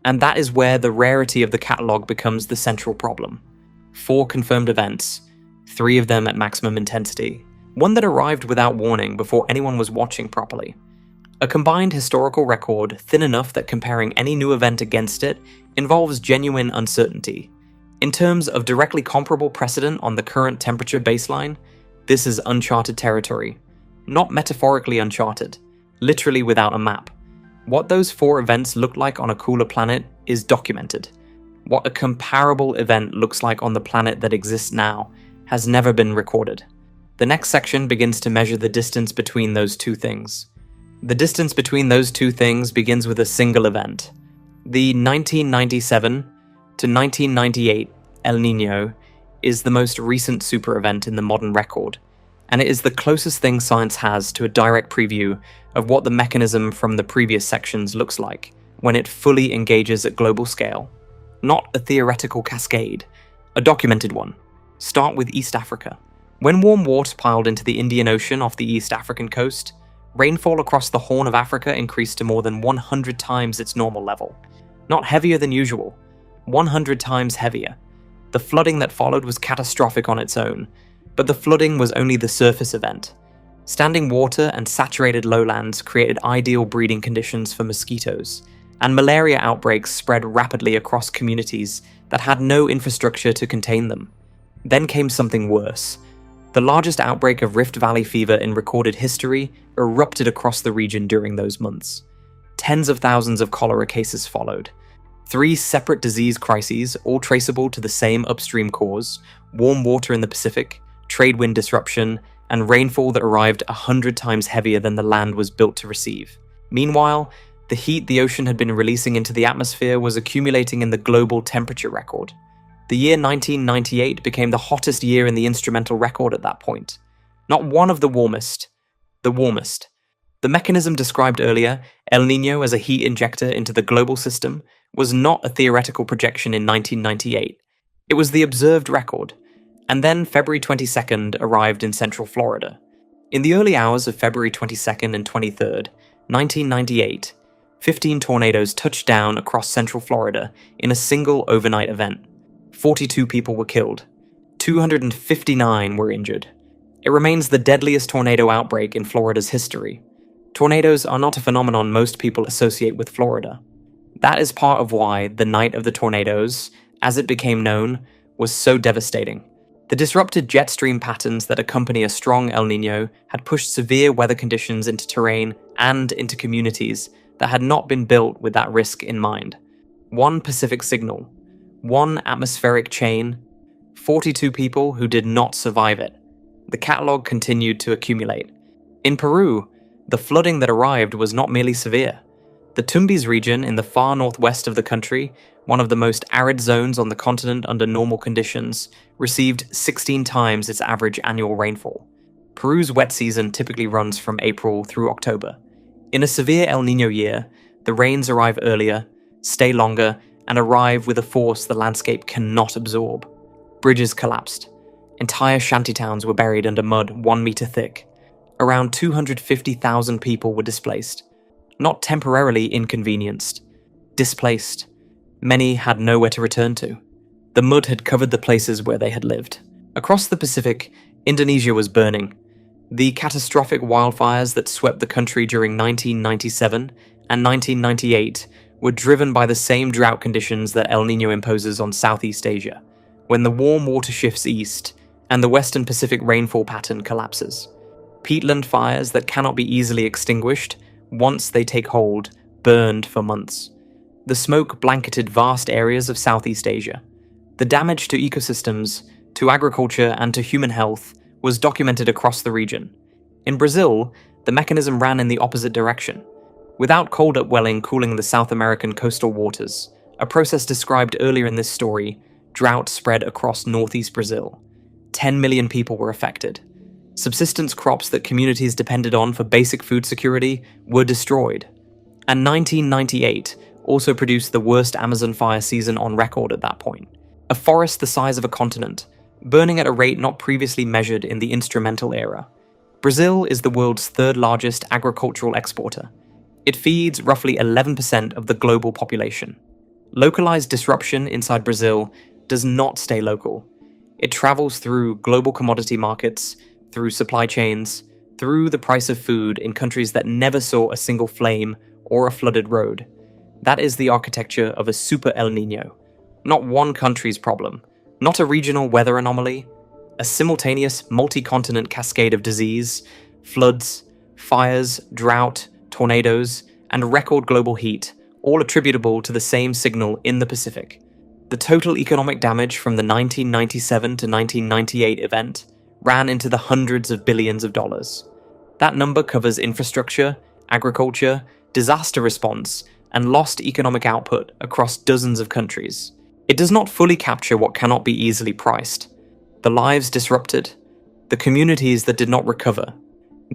And that is where the rarity of the catalogue becomes the central problem. 4 confirmed events, 3 of them at maximum intensity, one that arrived without warning before anyone was watching properly. A combined historical record thin enough that comparing any new event against it involves genuine uncertainty. In terms of directly comparable precedent on the current temperature baseline, this is uncharted territory. Not metaphorically uncharted, literally without a map. What those 4 events look like on a cooler planet is documented. What a comparable event looks like on the planet that exists now has never been recorded. The next section begins to measure the distance between those 2 things. The distance between those 2 things begins with a single event. The 1997 to 1998 El Niño is the most recent super event in the modern record, and it is the closest thing science has to a direct preview of what the mechanism from the previous sections looks like when it fully engages at global scale. Not a theoretical cascade, a documented one. Start with East Africa. When warm water piled into the Indian Ocean off the East African coast, rainfall across the Horn of Africa increased to more than 100 times its normal level. Not heavier than usual, 100 times heavier. The flooding that followed was catastrophic on its own, but the flooding was only the surface event. Standing water and saturated lowlands created ideal breeding conditions for mosquitoes, and malaria outbreaks spread rapidly across communities that had no infrastructure to contain them. Then came something worse. The largest outbreak of Rift Valley fever in recorded history erupted across the region during those months. Tens of thousands of cholera cases followed. 3 separate disease crises, all traceable to the same upstream cause: warm water in the Pacific, trade wind disruption, and rainfall that arrived 100 times heavier than the land was built to receive. Meanwhile, the heat the ocean had been releasing into the atmosphere was accumulating in the global temperature record. The year 1998 became the hottest year in the instrumental record at that point. Not one of the warmest, the warmest. The mechanism described earlier, El Niño as a heat injector into the global system, was not a theoretical projection in 1998. It was the observed record. And then February 22nd arrived in central Florida. In the early hours of February 22nd and 23rd, 1998, 15 tornadoes touched down across central Florida in a single overnight event. 42 people were killed. 259 were injured. It remains the deadliest tornado outbreak in Florida's history. Tornadoes are not a phenomenon most people associate with Florida. That is part of why the Night of the Tornadoes, as it became known, was so devastating. The disrupted jet stream patterns that accompany a strong El Niño had pushed severe weather conditions into terrain and into communities that had not been built with that risk in mind. One Pacific signal, one atmospheric chain, 42 people who did not survive it. The catalogue continued to accumulate. In Peru, the flooding that arrived was not merely severe. The Tumbes region in the far northwest of the country, one of the most arid zones on the continent under normal conditions, received 16 times its average annual rainfall. Peru's wet season typically runs from April through October. In a severe El Niño year, the rains arrive earlier, stay longer, and arrive with a force the landscape cannot absorb. Bridges collapsed. Entire shantytowns were buried under mud 1 meter thick. Around 250,000 people were displaced. Not temporarily inconvenienced, displaced. Many had nowhere to return to. The mud had covered the places where they had lived. Across the Pacific, Indonesia was burning. The catastrophic wildfires that swept the country during 1997 and 1998 were driven by the same drought conditions that El Niño imposes on Southeast Asia, when the warm water shifts east and the western Pacific rainfall pattern collapses. Peatland fires that cannot be easily extinguished, once they take hold, burned for months. The smoke blanketed vast areas of Southeast Asia. The damage to ecosystems, to agriculture, and to human health was documented across the region. In Brazil, the mechanism ran in the opposite direction. Without cold upwelling cooling the South American coastal waters, a process described earlier in this story, drought spread across northeast Brazil. 10 million people were affected. Subsistence crops that communities depended on for basic food security were destroyed. And 1998 also produced the worst Amazon fire season on record at that point. A forest the size of a continent, burning at a rate not previously measured in the instrumental era. Brazil is the world's third largest agricultural exporter. It feeds roughly 11% of the global population. Localized disruption inside Brazil does not stay local. It travels through global commodity markets, through supply chains, through the price of food in countries that never saw a single flame or a flooded road. That is the architecture of a super El Niño. Not one country's problem, not a regional weather anomaly, a simultaneous multi-continent cascade of disease, floods, fires, drought, tornadoes, and record global heat, all attributable to the same signal in the Pacific. The total economic damage from the 1997 to 1998 event ran into the hundreds of billions of dollars. That number covers infrastructure, agriculture, disaster response, and lost economic output across dozens of countries. It does not fully capture what cannot be easily priced. The lives disrupted, the communities that did not recover,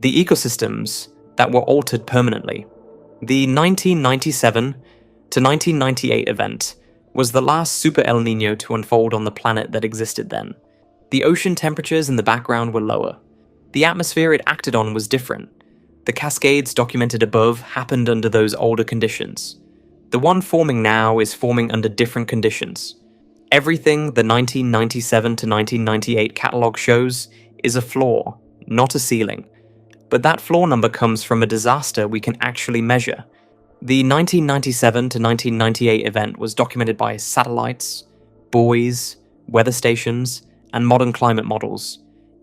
the ecosystems that were altered permanently. The 1997 to 1998 event was the last super El Niño to unfold on the planet that existed then. The ocean temperatures in the background were lower. The atmosphere it acted on was different. The cascades documented above happened under those older conditions. The one forming now is forming under different conditions. Everything the 1997 to 1998 catalogue shows is a floor, not a ceiling. But that floor number comes from a disaster we can actually measure. The 1997 to 1998 event was documented by satellites, buoys, weather stations, and modern climate models.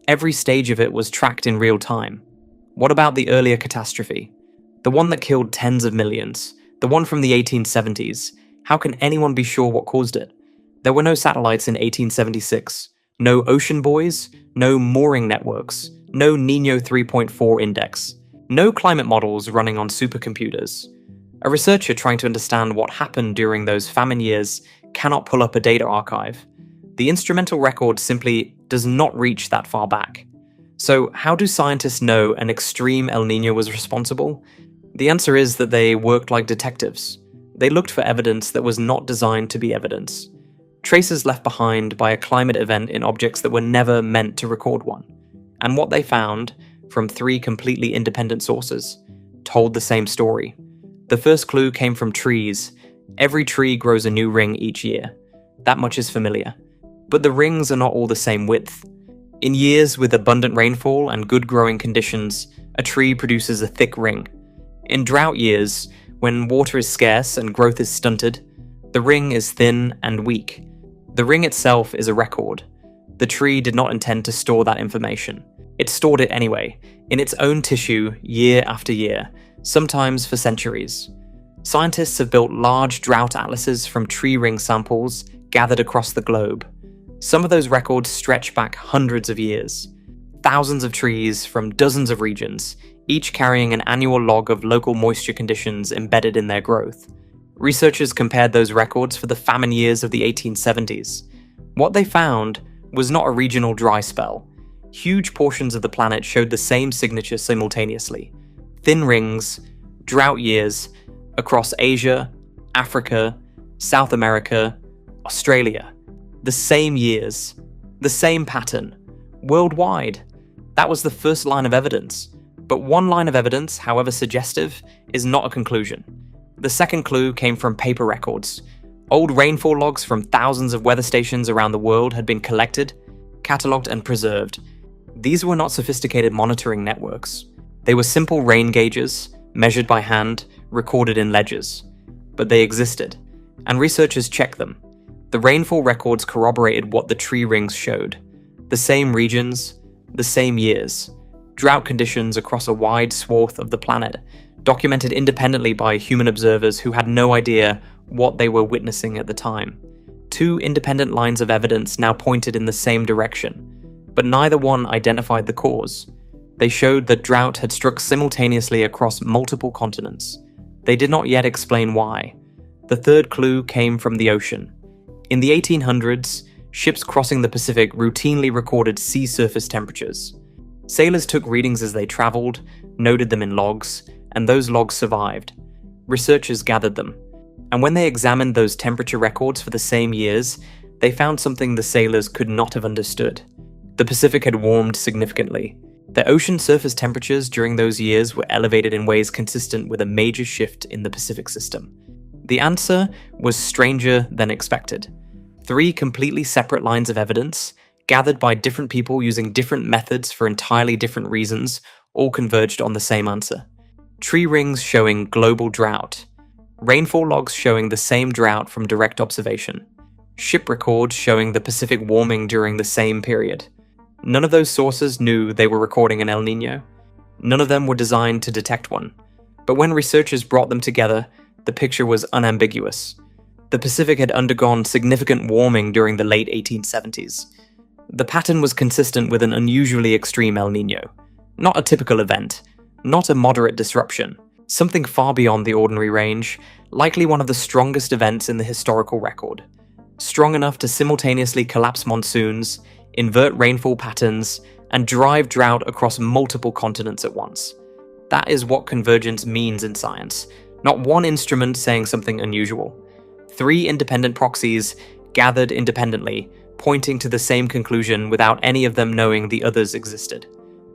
Every stage of it was tracked in real time. What about the earlier catastrophe? The one that killed tens of millions, the one from the 1870s. How can anyone be sure what caused it? There were no satellites in 1876, no ocean buoys, no mooring networks, no Niño 3.4 index, no climate models running on supercomputers. A researcher trying to understand what happened during those famine years cannot pull up a data archive. The instrumental record simply does not reach that far back. So, how do scientists know an extreme El Niño was responsible? The answer is that they worked like detectives. They looked for evidence that was not designed to be evidence. Traces left behind by a climate event in objects that were never meant to record one. And what they found, from 3 completely independent sources, told the same story. The first clue came from trees. Every tree grows a new ring each year. That much is familiar. But the rings are not all the same width. In years with abundant rainfall and good growing conditions, a tree produces a thick ring. In drought years, when water is scarce and growth is stunted, the ring is thin and weak. The ring itself is a record. The tree did not intend to store that information. It stored it anyway, in its own tissue, year after year, sometimes for centuries. Scientists have built large drought atlases from tree ring samples gathered across the globe. Some of those records stretch back hundreds of years. Thousands of trees from dozens of regions, each carrying an annual log of local moisture conditions embedded in their growth. Researchers compared those records for the famine years of the 1870s. What they found was not a regional dry spell. Huge portions of the planet showed the same signature simultaneously. Thin rings, drought years, across Asia, Africa, South America, Australia. The same years, the same pattern, worldwide. That was the first line of evidence. But one line of evidence, however suggestive, is not a conclusion. The second clue came from paper records. Old rainfall logs from thousands of weather stations around the world had been collected, catalogued, and preserved. These were not sophisticated monitoring networks. They were simple rain gauges, measured by hand, recorded in ledgers. But they existed, and researchers checked them. The rainfall records corroborated what the tree rings showed. The same regions, the same years. Drought conditions across a wide swath of the planet, documented independently by human observers who had no idea what they were witnessing at the time. 2 independent lines of evidence now pointed in the same direction, but neither one identified the cause. They showed that drought had struck simultaneously across multiple continents. They did not yet explain why. The third clue came from the ocean. In the 1800s, ships crossing the Pacific routinely recorded sea surface temperatures. Sailors took readings as they traveled, noted them in logs, and those logs survived. Researchers gathered them, and when they examined those temperature records for the same years, they found something the sailors could not have understood. The Pacific had warmed significantly. The ocean surface temperatures during those years were elevated in ways consistent with a major shift in the Pacific system. The answer was stranger than expected. 3 completely separate lines of evidence, gathered by different people using different methods for entirely different reasons, all converged on the same answer. Tree rings showing global drought. Rainfall logs showing the same drought from direct observation. Ship records showing the Pacific warming during the same period. None of those sources knew they were recording an El Niño. None of them were designed to detect one. But when researchers brought them together, the picture was unambiguous. The Pacific had undergone significant warming during the late 1870s. The pattern was consistent with an unusually extreme El Niño. Not a typical event, not a moderate disruption, something far beyond the ordinary range, likely one of the strongest events in the historical record. Strong enough to simultaneously collapse monsoons, invert rainfall patterns, and drive drought across multiple continents at once. That is what convergence means in science, not one instrument saying something unusual. 3 independent proxies, gathered independently, pointing to the same conclusion without any of them knowing the others existed.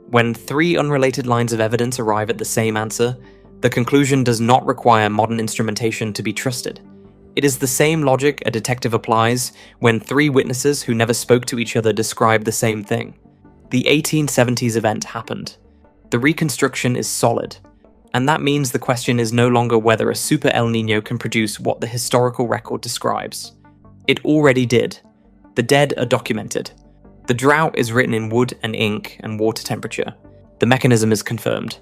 When 3 unrelated lines of evidence arrive at the same answer, the conclusion does not require modern instrumentation to be trusted. It is the same logic a detective applies when 3 witnesses who never spoke to each other describe the same thing. The 1870s event happened. The reconstruction is solid. And that means the question is no longer whether a super El Niño can produce what the historical record describes. It already did. The dead are documented. The drought is written in wood and ink and water temperature. The mechanism is confirmed.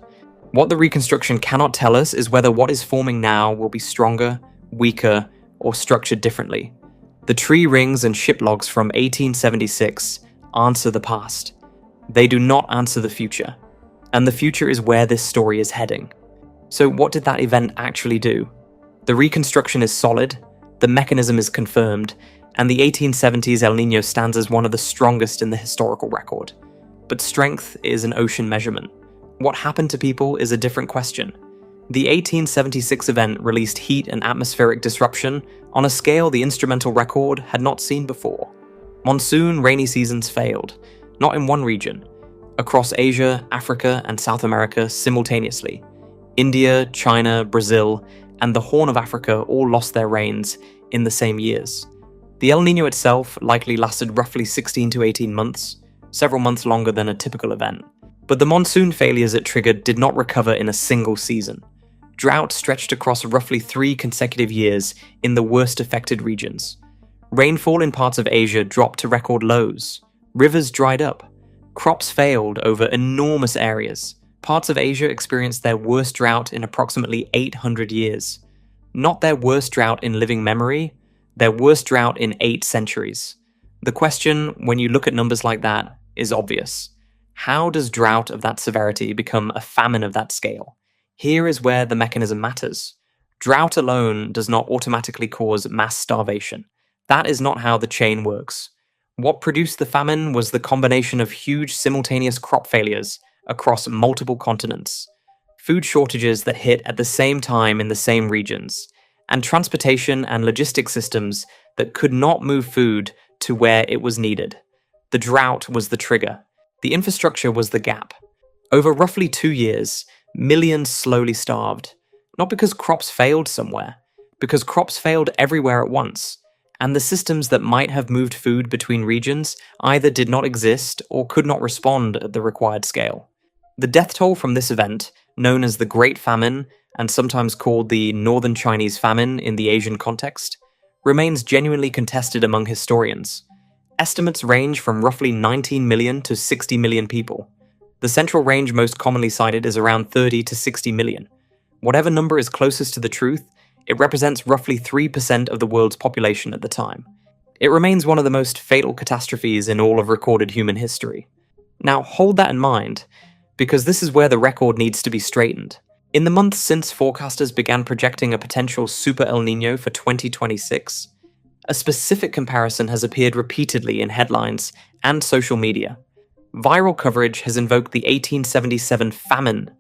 What the reconstruction cannot tell us is whether what is forming now will be stronger, weaker, or structured differently. The tree rings and ship logs from 1876 answer the past. They do not answer the future. And the future is where this story is heading. So what did that event actually do? The reconstruction is solid, the mechanism is confirmed, and the 1870s El Niño stands as one of the strongest in the historical record. but strength is an ocean measurement. What happened to people is a different question. The 1876 event released heat and atmospheric disruption on a scale the instrumental record had not seen before. Monsoon rainy seasons failed, not in one region, across Asia, Africa, and South America simultaneously. India, China, Brazil, and the Horn of Africa all lost their rains in the same years. The El Niño itself likely lasted roughly 16 to 18 months, several months longer than a typical event. But the monsoon failures it triggered did not recover in a single season. Drought stretched across roughly 3 consecutive years in the worst affected regions. Rainfall in parts of Asia dropped to record lows. Rivers dried up. Crops failed over enormous areas. Parts of Asia experienced their worst drought in approximately 800 years. Not their worst drought in living memory, their worst drought in 8 centuries. The question, when you look at numbers like that, is obvious. How does drought of that severity become a famine of that scale? Here is where the mechanism matters. Drought alone does not automatically cause mass starvation. That is not how the chain works. What produced the famine was the combination of huge simultaneous crop failures across multiple continents, food shortages that hit at the same time in the same regions, and transportation and logistics systems that could not move food to where it was needed. The drought was the trigger. The infrastructure was the gap. Over roughly 2 years, millions slowly starved, not because crops failed somewhere, because crops failed everywhere at once, and the systems that might have moved food between regions either did not exist or could not respond at the required scale. The death toll from this event, known as the Great Famine, and sometimes called the Northern Chinese Famine in the Asian context, remains genuinely contested among historians. Estimates range from roughly 19 million to 60 million people. The central range most commonly cited is around 30 to 60 million. Whatever number is closest to the truth, it represents roughly 3% of the world's population at the time. It remains one of the most fatal catastrophes in all of recorded human history. Now hold that in mind, because this is where the record needs to be straightened. In the months since forecasters began projecting a potential Super El Niño for 2026, a specific comparison has appeared repeatedly in headlines and social media. Viral coverage has invoked the 1877 famine,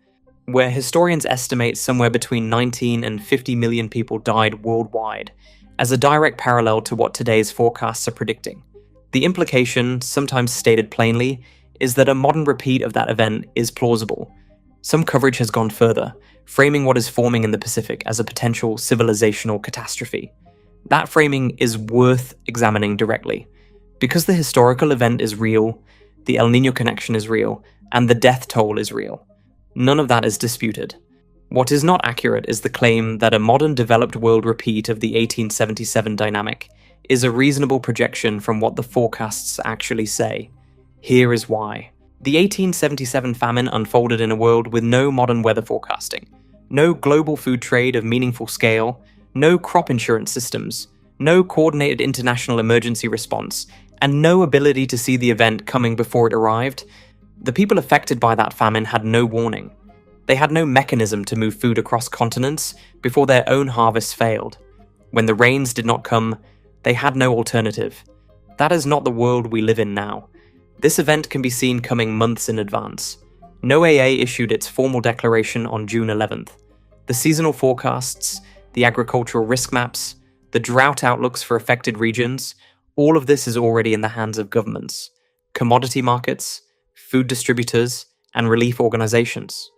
where historians estimate somewhere between 19 and 50 million people died worldwide, as a direct parallel to what today's forecasts are predicting. The implication, sometimes stated plainly, is that a modern repeat of that event is plausible. Some coverage has gone further, framing what is forming in the Pacific as a potential civilizational catastrophe. That framing is worth examining directly. Because the historical event is real, the El Niño connection is real, and the death toll is real. None of that is disputed. What is not accurate is the claim that a modern developed world repeat of the 1877 dynamic is a reasonable projection from what the forecasts actually say. Here is why. The 1877 famine unfolded in a world with no modern weather forecasting, no global food trade of meaningful scale, no crop insurance systems, no coordinated international emergency response, and no ability to see the event coming before it arrived. The people affected by that famine had no warning. They had no mechanism to move food across continents before their own harvests failed. When the rains did not come, they had no alternative. That is not the world we live in now. This event can be seen coming months in advance. NOAA issued its formal declaration on June 11th. The seasonal forecasts, the agricultural risk maps, the drought outlooks for affected regions, all of this is already in the hands of governments, commodity markets, food distributors, and relief organizations.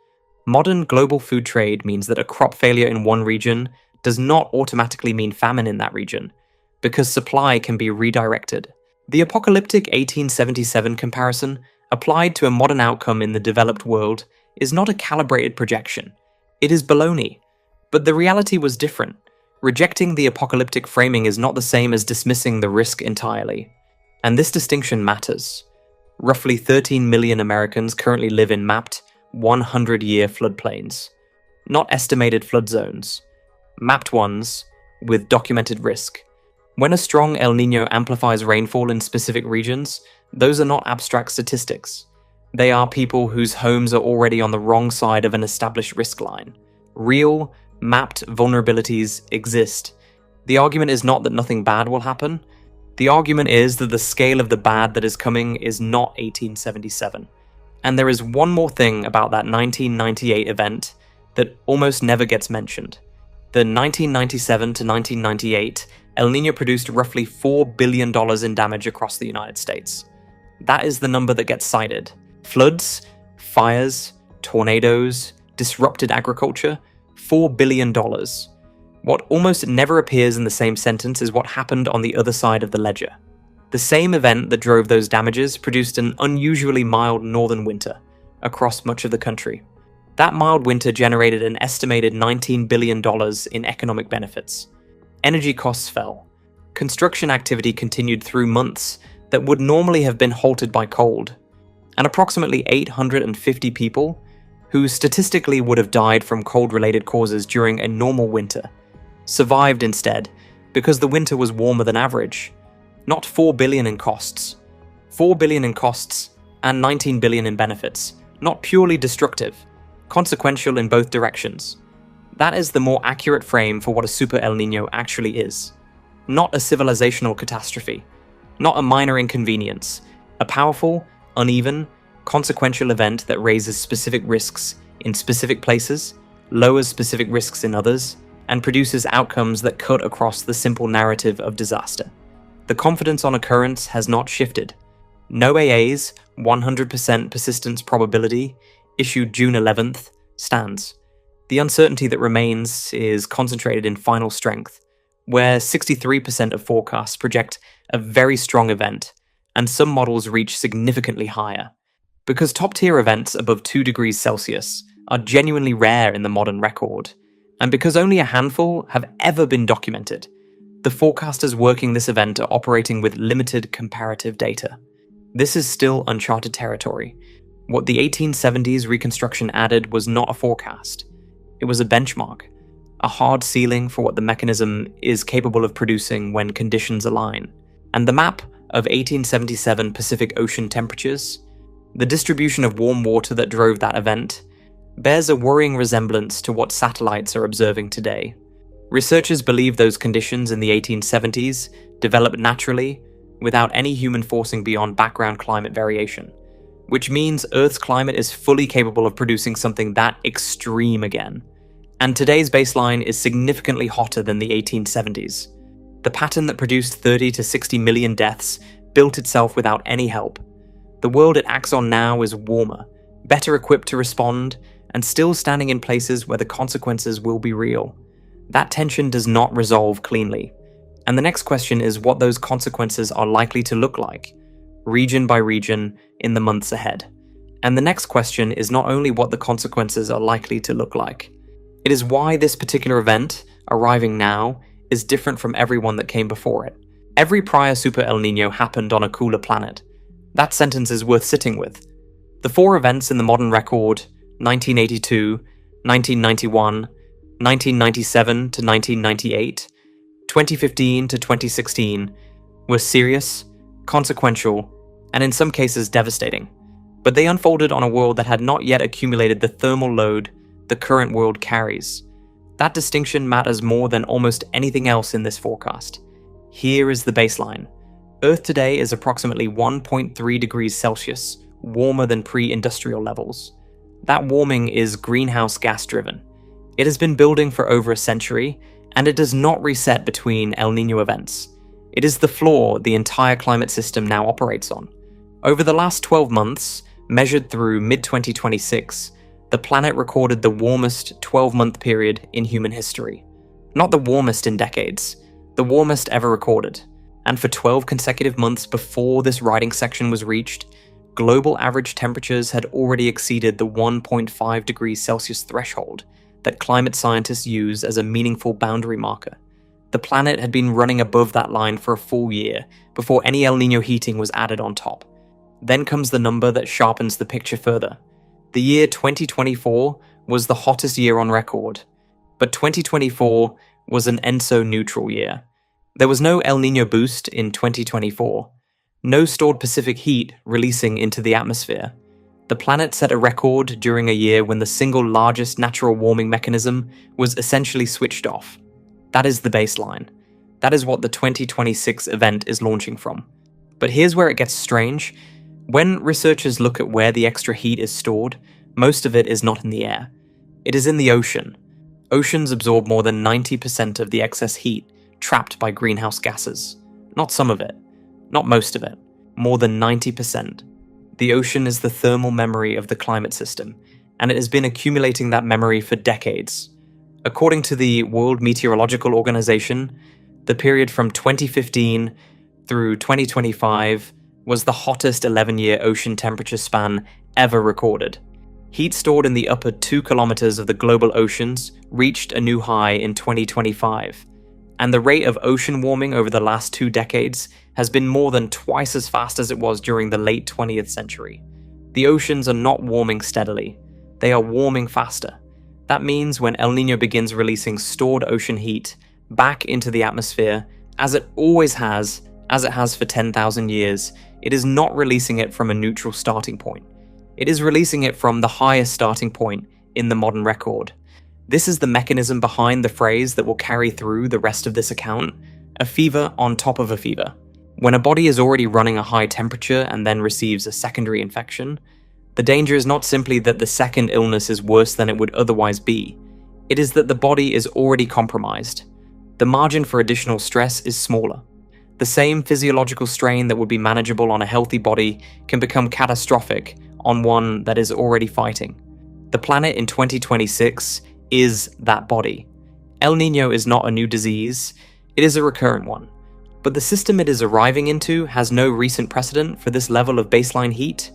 Modern global food trade means that a crop failure in one region does not automatically mean famine in that region, because supply can be redirected. The apocalyptic 1877 comparison, applied to a modern outcome in the developed world, is not a calibrated projection. It is baloney. But the reality was different. Rejecting the apocalyptic framing is not the same as dismissing the risk entirely. And this distinction matters. Roughly 13 million Americans currently live in mapped 100-year floodplains, not estimated flood zones, mapped ones with documented risk. When a strong El Niño amplifies rainfall in specific regions, those are not abstract statistics. They are people whose homes are already on the wrong side of an established risk line. Real, mapped vulnerabilities exist. The argument is not that nothing bad will happen. The argument is that the scale of the bad that is coming is not 1877. And there is one more thing about that 1998 event that almost never gets mentioned. The 1997 to 1998 El Niño produced roughly $4 billion in damage across the United States. That is the number that gets cited. Floods, fires, tornadoes, disrupted agriculture, $4 billion. What almost never appears in the same sentence is what happened on the other side of the ledger. The same event that drove those damages produced an unusually mild northern winter across much of the country. That mild winter generated an estimated $19 billion in economic benefits. Energy costs fell. Construction activity continued through months that would normally have been halted by cold. And approximately 850 people, who statistically would have died from cold-related causes during a normal winter, survived instead because the winter was warmer than average. Not $4 billion in costs. $4 billion in costs and $19 billion in benefits. Not purely destructive. Consequential in both directions. That is the more accurate frame for what a super El Niño actually is. Not a civilizational catastrophe. Not a minor inconvenience. A powerful, uneven, consequential event that raises specific risks in specific places, lowers specific risks in others, and produces outcomes that cut across the simple narrative of disaster. The confidence on occurrence has not shifted. NOAA's 100% persistence probability, issued June 11th, stands. The uncertainty that remains is concentrated in final strength, where 63% of forecasts project a very strong event, and some models reach significantly higher. Because top-tier events above 2 degrees Celsius are genuinely rare in the modern record, and because only a handful have ever been documented, the forecasters working this event are operating with limited comparative data. This is still uncharted territory. What the 1870s reconstruction added was not a forecast. It was a benchmark, a hard ceiling for what the mechanism is capable of producing when conditions align. And the map of 1877 Pacific Ocean temperatures, the distribution of warm water that drove that event, bears a worrying resemblance to what satellites are observing today. Researchers believe those conditions in the 1870s developed naturally, without any human forcing beyond background climate variation, which means Earth's climate is fully capable of producing something that extreme again. And today's baseline is significantly hotter than the 1870s. The pattern that produced 30 to 60 million deaths built itself without any help. The world it acts on now is warmer, better equipped to respond, and still standing in places where the consequences will be real. That tension does not resolve cleanly. And the next question is what those consequences are likely to look like, region by region, in the months ahead. And the next question is not only what the consequences are likely to look like. It is why this particular event, arriving now, is different from every one that came before it. Every prior Super El Niño happened on a cooler planet. That sentence is worth sitting with. The 4 events in the modern record, 1982, 1991, 1997 to 1998, 2015 to 2016, were serious, consequential, and in some cases devastating. But they unfolded on a world that had not yet accumulated the thermal load the current world carries. That distinction matters more than almost anything else in this forecast. Here is the baseline. Earth today is approximately 1.3 degrees Celsius, warmer than pre-industrial levels. That warming is greenhouse gas driven. It has been building for over a century, and it does not reset between El Niño events. It is the floor the entire climate system now operates on. Over the last 12 months, measured through mid-2026, the planet recorded the warmest 12-month period in human history. Not the warmest in decades, the warmest ever recorded. And for 12 consecutive months before this writing section was reached, global average temperatures had already exceeded the 1.5 degrees Celsius threshold that climate scientists use as a meaningful boundary marker. The planet had been running above that line for a full year before any El Niño heating was added on top. Then comes the number that sharpens the picture further. The year 2024 was the hottest year on record, but 2024 was an ENSO-neutral year. There was no El Niño boost in 2024, no stored Pacific heat releasing into the atmosphere. The planet set a record during a year when the single largest natural warming mechanism was essentially switched off. That is the baseline. That is what the 2026 event is launching from. But here's where it gets strange. When researchers look at where the extra heat is stored, most of it is not in the air. It is in the ocean. Oceans absorb more than 90% of the excess heat trapped by greenhouse gases. Not some of it, not most of it, more than 90%. The ocean is the thermal memory of the climate system, and it has been accumulating that memory for decades. According to the World Meteorological Organization, the period from 2015 through 2025 was the hottest 11-year ocean temperature span ever recorded. Heat stored in the upper 2 kilometers of the global oceans reached a new high in 2025, and the rate of ocean warming over the last 2 decades has been more than twice as fast as it was during the late 20th century. The oceans are not warming steadily, they are warming faster. That means when El Niño begins releasing stored ocean heat back into the atmosphere, as it always has, as it has for 10,000 years, it is not releasing it from a neutral starting point. It is releasing it from the highest starting point in the modern record. This is the mechanism behind the phrase that will carry through the rest of this account, a fever on top of a fever. When a body is already running a high temperature and then receives a secondary infection, the danger is not simply that the second illness is worse than it would otherwise be. It is that the body is already compromised. The margin for additional stress is smaller. The same physiological strain that would be manageable on a healthy body can become catastrophic on one that is already fighting. The planet in 2026 is that body. El Niño is not a new disease, it is a recurrent one. But the system it is arriving into has no recent precedent for this level of baseline heat,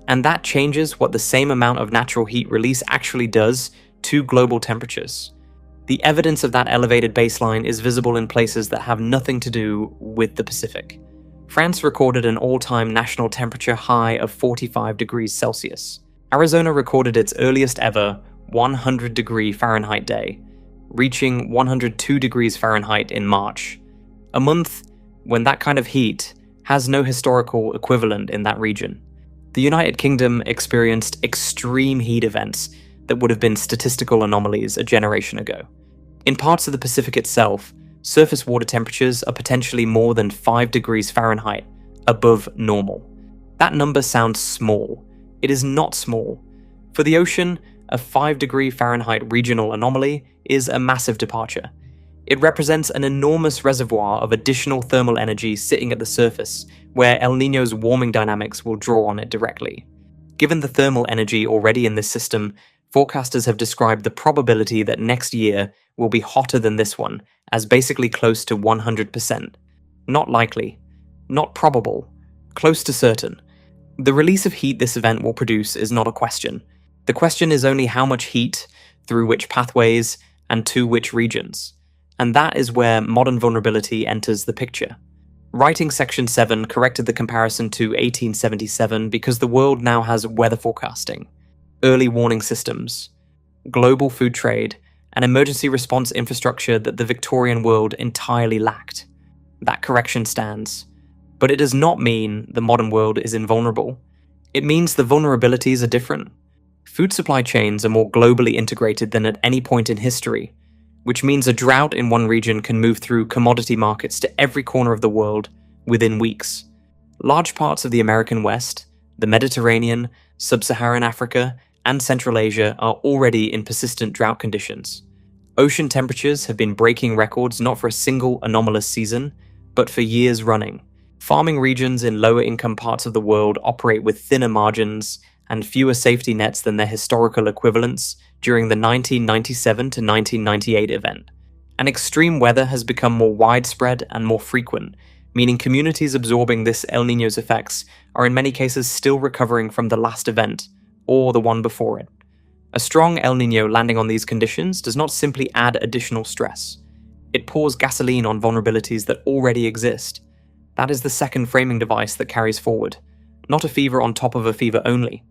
and that changes what the same amount of natural heat release actually does to global temperatures. The evidence of that elevated baseline is visible in places that have nothing to do with the Pacific. France recorded an all-time national temperature high of 45 degrees Celsius. Arizona recorded its earliest ever 100-degree Fahrenheit day, reaching 102 degrees Fahrenheit in March. A month when that kind of heat has no historical equivalent in that region. The United Kingdom experienced extreme heat events that would have been statistical anomalies a generation ago. In parts of the Pacific itself, surface water temperatures are potentially more than 5 degrees Fahrenheit above normal. That number sounds small. It is not small. For the ocean, a 5-degree Fahrenheit regional anomaly is a massive departure. It represents an enormous reservoir of additional thermal energy sitting at the surface, where El Niño's warming dynamics will draw on it directly. Given the thermal energy already in this system, forecasters have described the probability that next year will be hotter than this one as basically close to 100%. Not likely, not probable, close to certain. The release of heat this event will produce is not a question. The question is only how much heat, through which pathways, and to which regions. And that is where modern vulnerability enters the picture. Writing Section 7 corrected the comparison to 1877 because the world now has weather forecasting, early warning systems, global food trade, and emergency response infrastructure that the Victorian world entirely lacked. That correction stands. But it does not mean the modern world is invulnerable. It means the vulnerabilities are different. Food supply chains are more globally integrated than at any point in history, which means a drought in one region can move through commodity markets to every corner of the world within weeks. Large parts of the American West, the Mediterranean, Sub-Saharan Africa, and Central Asia are already in persistent drought conditions. Ocean temperatures have been breaking records not for a single anomalous season, but for years running. Farming regions in lower-income parts of the world operate with thinner margins and fewer safety nets than their historical equivalents during the 1997 to 1998 event. And extreme weather has become more widespread and more frequent, meaning communities absorbing this El Niño's effects are in many cases still recovering from the last event, or the one before it. A strong El Niño landing on these conditions does not simply add additional stress. It pours gasoline on vulnerabilities that already exist. That is the second framing device that carries forward. Not a fever on top of a fever only.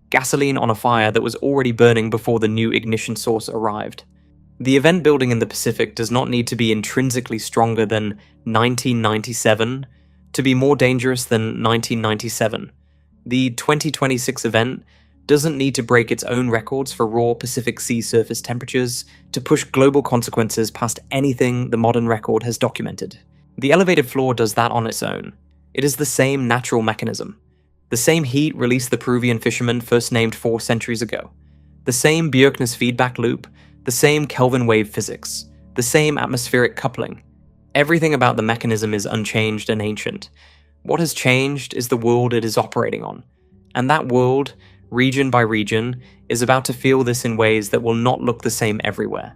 Gasoline on a fire that was already burning before the new ignition source arrived. The event building in the Pacific does not need to be intrinsically stronger than 1997 to be more dangerous than 1997. The 2026 event doesn't need to break its own records for raw Pacific Sea surface temperatures to push global consequences past anything the modern record has documented. The elevated floor does that on its own. It is the same natural mechanism. The same heat released the Peruvian fishermen first named 4 centuries ago. The same Bjerknes feedback loop, the same Kelvin wave physics, the same atmospheric coupling. Everything about the mechanism is unchanged and ancient. What has changed is the world it is operating on. And that world, region by region, is about to feel this in ways that will not look the same everywhere.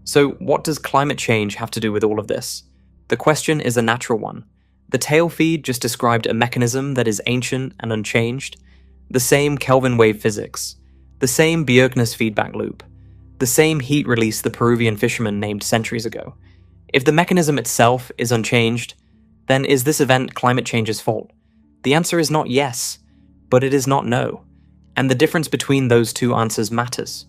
So what does climate change have to do with all of this? The question is a natural one. The tail feed just described a mechanism that is ancient and unchanged. The same Kelvin wave physics. The same Bjerknes feedback loop. The same heat release the Peruvian fishermen named centuries ago. If the mechanism itself is unchanged, then is this event climate change's fault? The answer is not yes, but it is not no. And the difference between those two answers matters.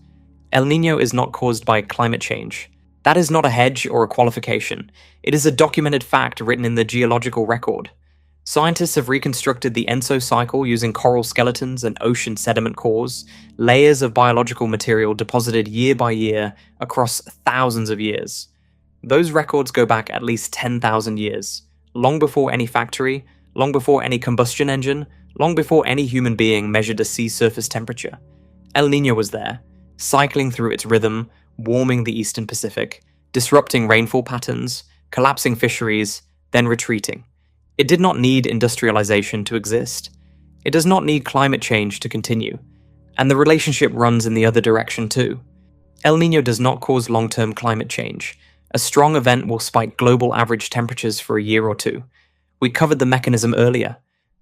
El Niño is not caused by climate change. That is not a hedge or a qualification. It is a documented fact written in the geological record. Scientists have reconstructed the ENSO cycle using coral skeletons and ocean sediment cores, layers of biological material deposited year by year across thousands of years. Those records go back at least 10,000 years, long before any factory, long before any combustion engine, long before any human being measured a sea surface temperature. El Niño was there, cycling through its rhythm, warming the eastern Pacific, disrupting rainfall patterns, collapsing fisheries, then retreating. It did not need industrialization to exist. It does not need climate change to continue. And the relationship runs in the other direction too. El Niño does not cause long-term climate change. A strong event will spike global average temperatures for a year or two. We covered the mechanism earlier.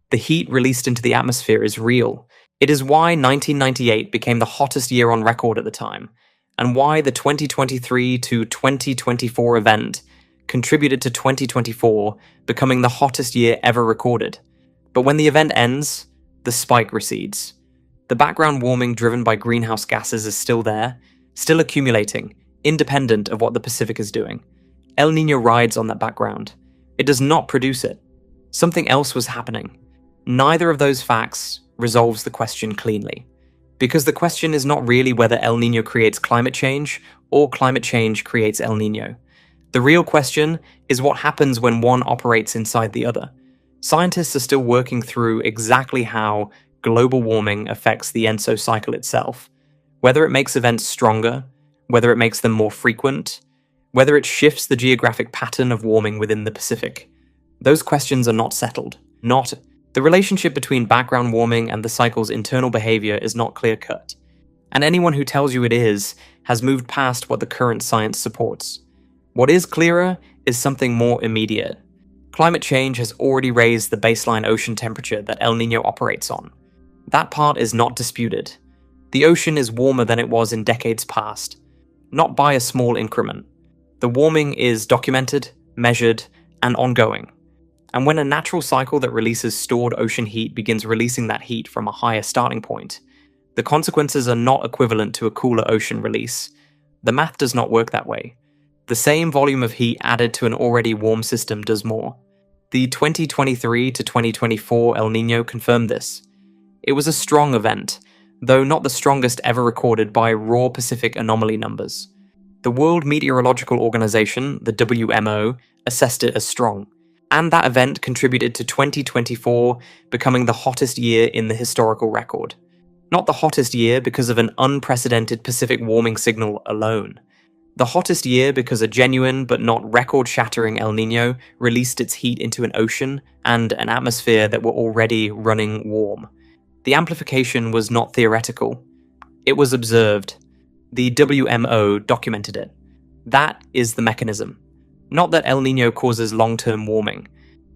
The heat released into the atmosphere is real. It is why 1998 became the hottest year on record at the time, and why the 2023 to 2024 event contributed to 2024 becoming the hottest year ever recorded. But when the event ends, the spike recedes. The background warming driven by greenhouse gases is still there, still accumulating, independent of what the Pacific is doing. El Niño rides on that background. It does not produce it. Something else was happening. Neither of those facts resolves the question cleanly. Because the question is not really whether El Niño creates climate change or climate change creates El Niño. The real question is what happens when one operates inside the other. Scientists are still working through exactly how global warming affects the ENSO cycle itself. Whether it makes events stronger, whether it makes them more frequent, whether it shifts the geographic pattern of warming within the Pacific. Those questions are not settled. The relationship between background warming and the cycle's internal behavior is not clear-cut. And anyone who tells you it is has moved past what the current science supports. What is clearer is something more immediate. Climate change has already raised the baseline ocean temperature that El Niño operates on. That part is not disputed. The ocean is warmer than it was in decades past, not by a small increment. The warming is documented, measured, and ongoing. And when a natural cycle that releases stored ocean heat begins releasing that heat from a higher starting point, the consequences are not equivalent to a cooler ocean release. The math does not work that way. The same volume of heat added to an already warm system does more. The 2023 to 2024 El Niño confirmed this. It was a strong event, though not the strongest ever recorded by raw Pacific anomaly numbers. The World Meteorological Organization, the WMO, assessed it as strong. And that event contributed to 2024 becoming the hottest year in the historical record. Not the hottest year because of an unprecedented Pacific warming signal alone. The hottest year because a genuine but not record-shattering El Niño released its heat into an ocean and an atmosphere that were already running warm. The amplification was not theoretical. It was observed. The WMO documented it. That is the mechanism. Not that El Niño causes long-term warming.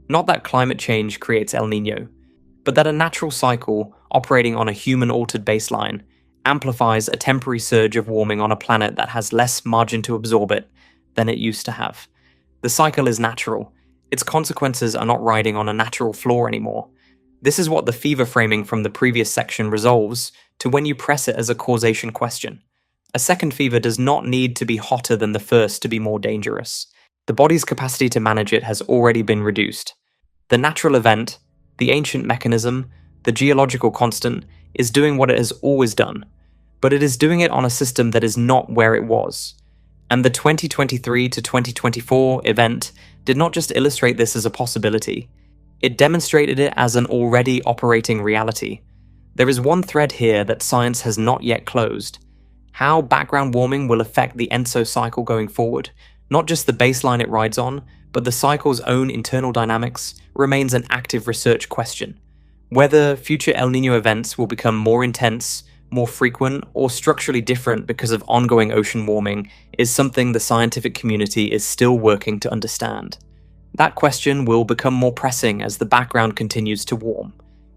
Not that climate change creates El Niño. But that a natural cycle, operating on a human-altered baseline, amplifies a temporary surge of warming on a planet that has less margin to absorb it than it used to have. The cycle is natural. Its consequences are not riding on a natural flaw anymore. This is what the fever framing from the previous section resolves to when you press it as a causation question. A second fever does not need to be hotter than the first to be more dangerous. The body's capacity to manage it has already been reduced. The natural event, the ancient mechanism, the geological constant, is doing what it has always done, but it is doing it on a system that is not where it was. And the 2023 to 2024 event did not just illustrate this as a possibility, It demonstrated it as an already operating reality. There is one thread here that science has not yet closed. How background warming will affect the ENSO cycle going forward, not just the baseline it rides on, but the cycle's own internal dynamics, remains an active research question. Whether future El Niño events will become more intense, more frequent, or structurally different because of ongoing ocean warming is something the scientific community is still working to understand. That question will become more pressing as the background continues to warm.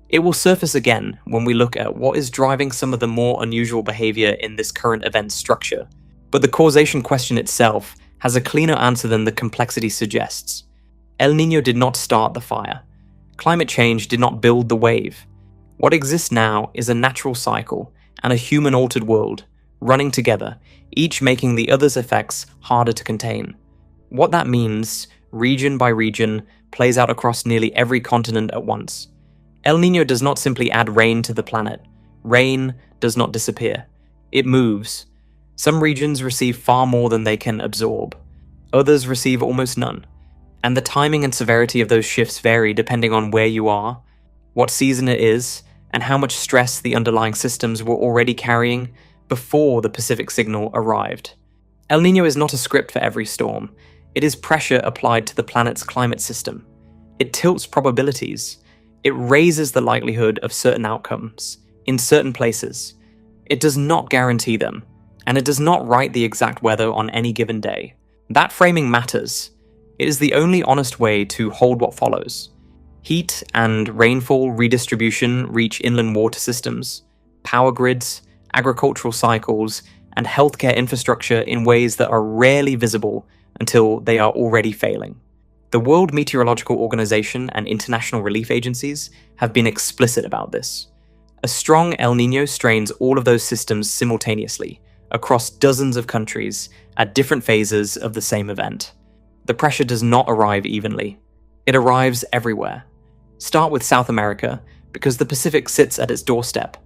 It will surface again when we look at what is driving some of the more unusual behavior in this current event structure. But the causation question itself has a cleaner answer than the complexity suggests. El Niño did not start the fire. Climate change did not build the wave. What exists now is a natural cycle and a human-altered world, running together, each making the other's effects harder to contain. What that means, region by region, plays out across nearly every continent at once. El Niño does not simply add rain to the planet. Rain does not disappear. It moves. Some regions receive far more than they can absorb. Others receive almost none. And the timing and severity of those shifts vary depending on where you are, what season it is, and how much stress the underlying systems were already carrying before the Pacific signal arrived. El Niño is not a script for every storm. It is pressure applied to the planet's climate system. It tilts probabilities. It raises the likelihood of certain outcomes, in certain places. It does not guarantee them, and it does not write the exact weather on any given day. That framing matters. It is the only honest way to hold what follows. Heat and rainfall redistribution reach inland water systems, power grids, agricultural cycles, and healthcare infrastructure in ways that are rarely visible until they are already failing. The World Meteorological Organization and international relief agencies have been explicit about this. A strong El Niño strains all of those systems simultaneously, across dozens of countries, at different phases of the same event. The pressure does not arrive evenly. It arrives everywhere. Start with South America, because the Pacific sits at its doorstep.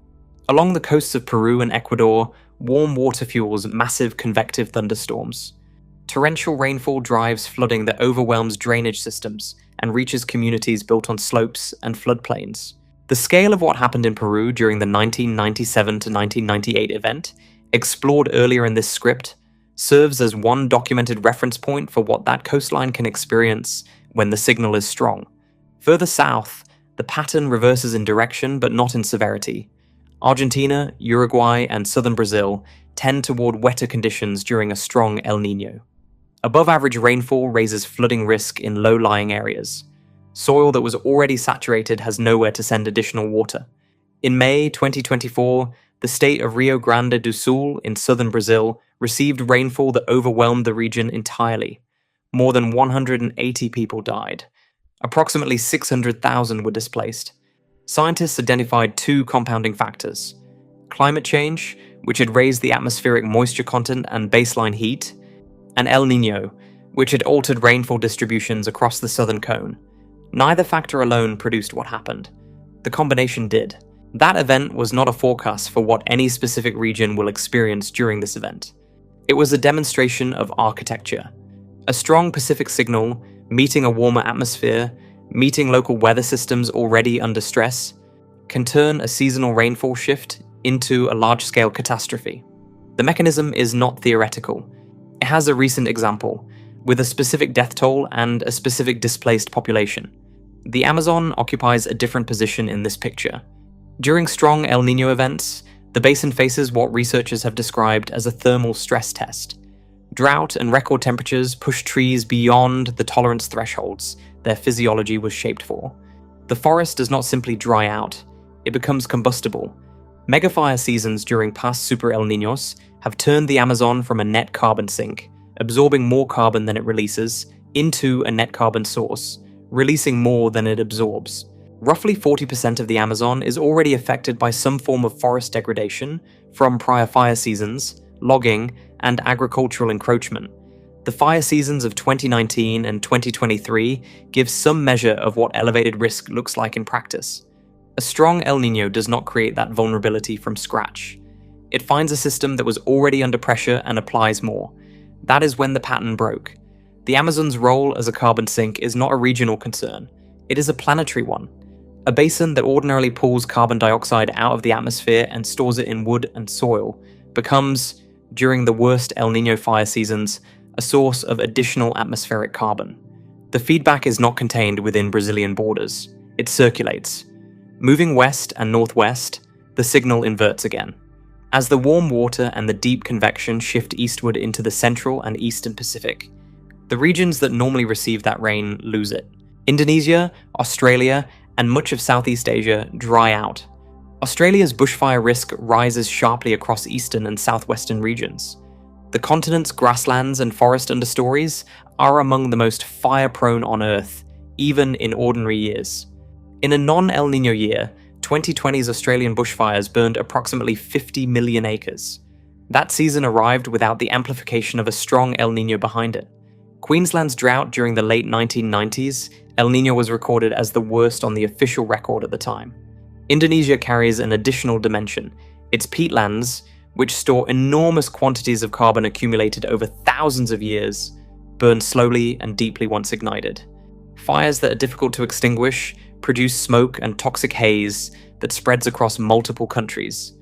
Along the coasts of Peru and Ecuador, warm water fuels massive convective thunderstorms. Torrential rainfall drives flooding that overwhelms drainage systems and reaches communities built on slopes and floodplains. The scale of what happened in Peru during the 1997 to 1998 event, explored earlier in this script, serves as one documented reference point for what that coastline can experience when the signal is strong. Further south, the pattern reverses in direction but not in severity. Argentina, Uruguay, and southern Brazil tend toward wetter conditions during a strong El Niño. Above-average rainfall raises flooding risk in low-lying areas. Soil that was already saturated has nowhere to send additional water. In May 2024, the state of Rio Grande do Sul in southern Brazil received rainfall that overwhelmed the region entirely. More than 180 people died. Approximately 600,000 were displaced. Scientists identified two compounding factors: climate change, which had raised the atmospheric moisture content and baseline heat, and El Niño, which had altered rainfall distributions across the southern cone. Neither factor alone produced what happened. The combination did. That event was not a forecast for what any specific region will experience during this event. It was a demonstration of architecture. A strong Pacific signal, meeting a warmer atmosphere, meeting local weather systems already under stress, can turn a seasonal rainfall shift into a large-scale catastrophe. The mechanism is not theoretical. It has a recent example, with a specific death toll and a specific displaced population. The Amazon occupies a different position in this picture. During strong El Niño events, the basin faces what researchers have described as a thermal stress test. Drought and record temperatures push trees beyond the tolerance thresholds their physiology was shaped for. The forest does not simply dry out, it becomes combustible. Megafire seasons during past super El Niños have turned the Amazon from a net carbon sink, absorbing more carbon than it releases, into a net carbon source, releasing more than it absorbs. Roughly 40% of the Amazon is already affected by some form of forest degradation from prior fire seasons, logging, and agricultural encroachment. The fire seasons of 2019 and 2023 give some measure of what elevated risk looks like in practice. A strong El Niño does not create that vulnerability from scratch. It finds a system that was already under pressure and applies more. That is when the pattern broke. The Amazon's role as a carbon sink is not a regional concern. It is a planetary one. A basin that ordinarily pulls carbon dioxide out of the atmosphere and stores it in wood and soil becomes, during the worst El Niño fire seasons, a source of additional atmospheric carbon. The feedback is not contained within Brazilian borders. It circulates. Moving west and northwest, the signal inverts again. As the warm water and the deep convection shift eastward into the central and eastern Pacific, the regions that normally receive that rain lose it. Indonesia, Australia, and much of Southeast Asia dry out. Australia's bushfire risk rises sharply across eastern and southwestern regions. The continent's grasslands and forest understories are among the most fire-prone on Earth, even in ordinary years. In a non-El Niño year, 2020's Australian bushfires burned approximately 50 million acres. That season arrived without the amplification of a strong El Niño behind it. Queensland's drought during the late 1990s, El Niño was recorded as the worst on the official record at the time. Indonesia carries an additional dimension. Its peatlands, which store enormous quantities of carbon accumulated over thousands of years, burn slowly and deeply once ignited. Fires that are difficult to extinguish produce smoke and toxic haze that spreads across multiple countries.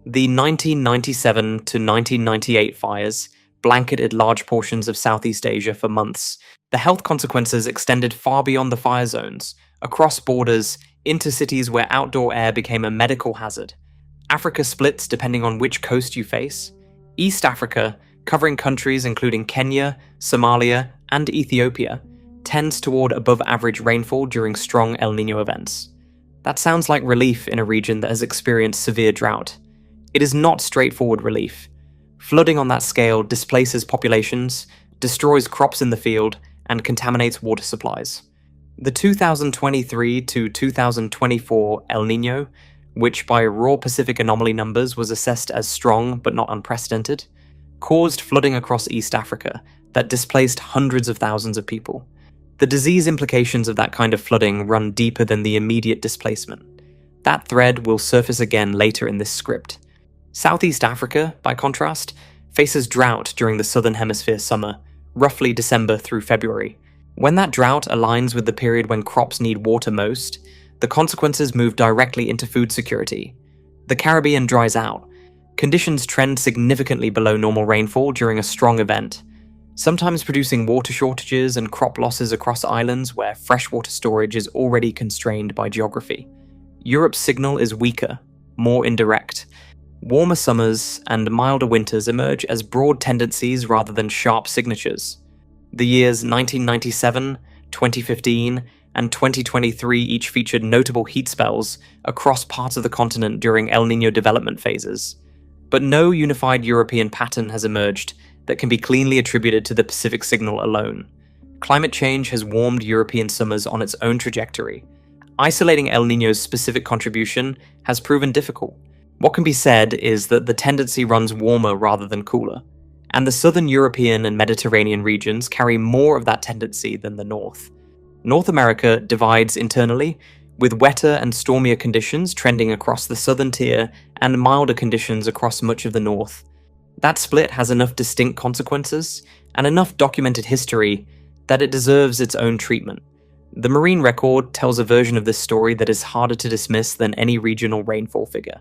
The 1997 to 1998 fires blanketed large portions of Southeast Asia for months. The health consequences extended far beyond the fire zones, across borders, into cities where outdoor air became a medical hazard. Africa splits depending on which coast you face. East Africa, covering countries including Kenya, Somalia, and Ethiopia, tends toward above-average rainfall during strong El Niño events. That sounds like relief in a region that has experienced severe drought. It is not straightforward relief. Flooding on that scale displaces populations, destroys crops in the field, and contaminates water supplies. The 2023 to 2024 El Niño, which by raw Pacific anomaly numbers was assessed as strong but not unprecedented, caused flooding across East Africa that displaced hundreds of thousands of people. The disease implications of that kind of flooding run deeper than the immediate displacement. That thread will surface again later in this script. Southeast Africa, by contrast, faces drought during the Southern Hemisphere summer, roughly December through February. When that drought aligns with the period when crops need water most, the consequences move directly into food security. The Caribbean dries out. Conditions trend significantly below normal rainfall during a strong event, sometimes producing water shortages and crop losses across islands where freshwater storage is already constrained by geography. Europe's signal is weaker, more indirect. Warmer summers and milder winters emerge as broad tendencies rather than sharp signatures. The years 1997, 2015, and 2023 each featured notable heat spells across parts of the continent during El Niño development phases. But no unified European pattern has emerged that can be cleanly attributed to the Pacific signal alone. Climate change has warmed European summers on its own trajectory. Isolating El Niño's specific contribution has proven difficult. What can be said is that the tendency runs warmer rather than cooler, and the southern European and Mediterranean regions carry more of that tendency than the north. North America divides internally, with wetter and stormier conditions trending across the southern tier and milder conditions across much of the north. That split has enough distinct consequences and enough documented history that it deserves its own treatment. The marine record tells a version of this story that is harder to dismiss than any regional rainfall figure.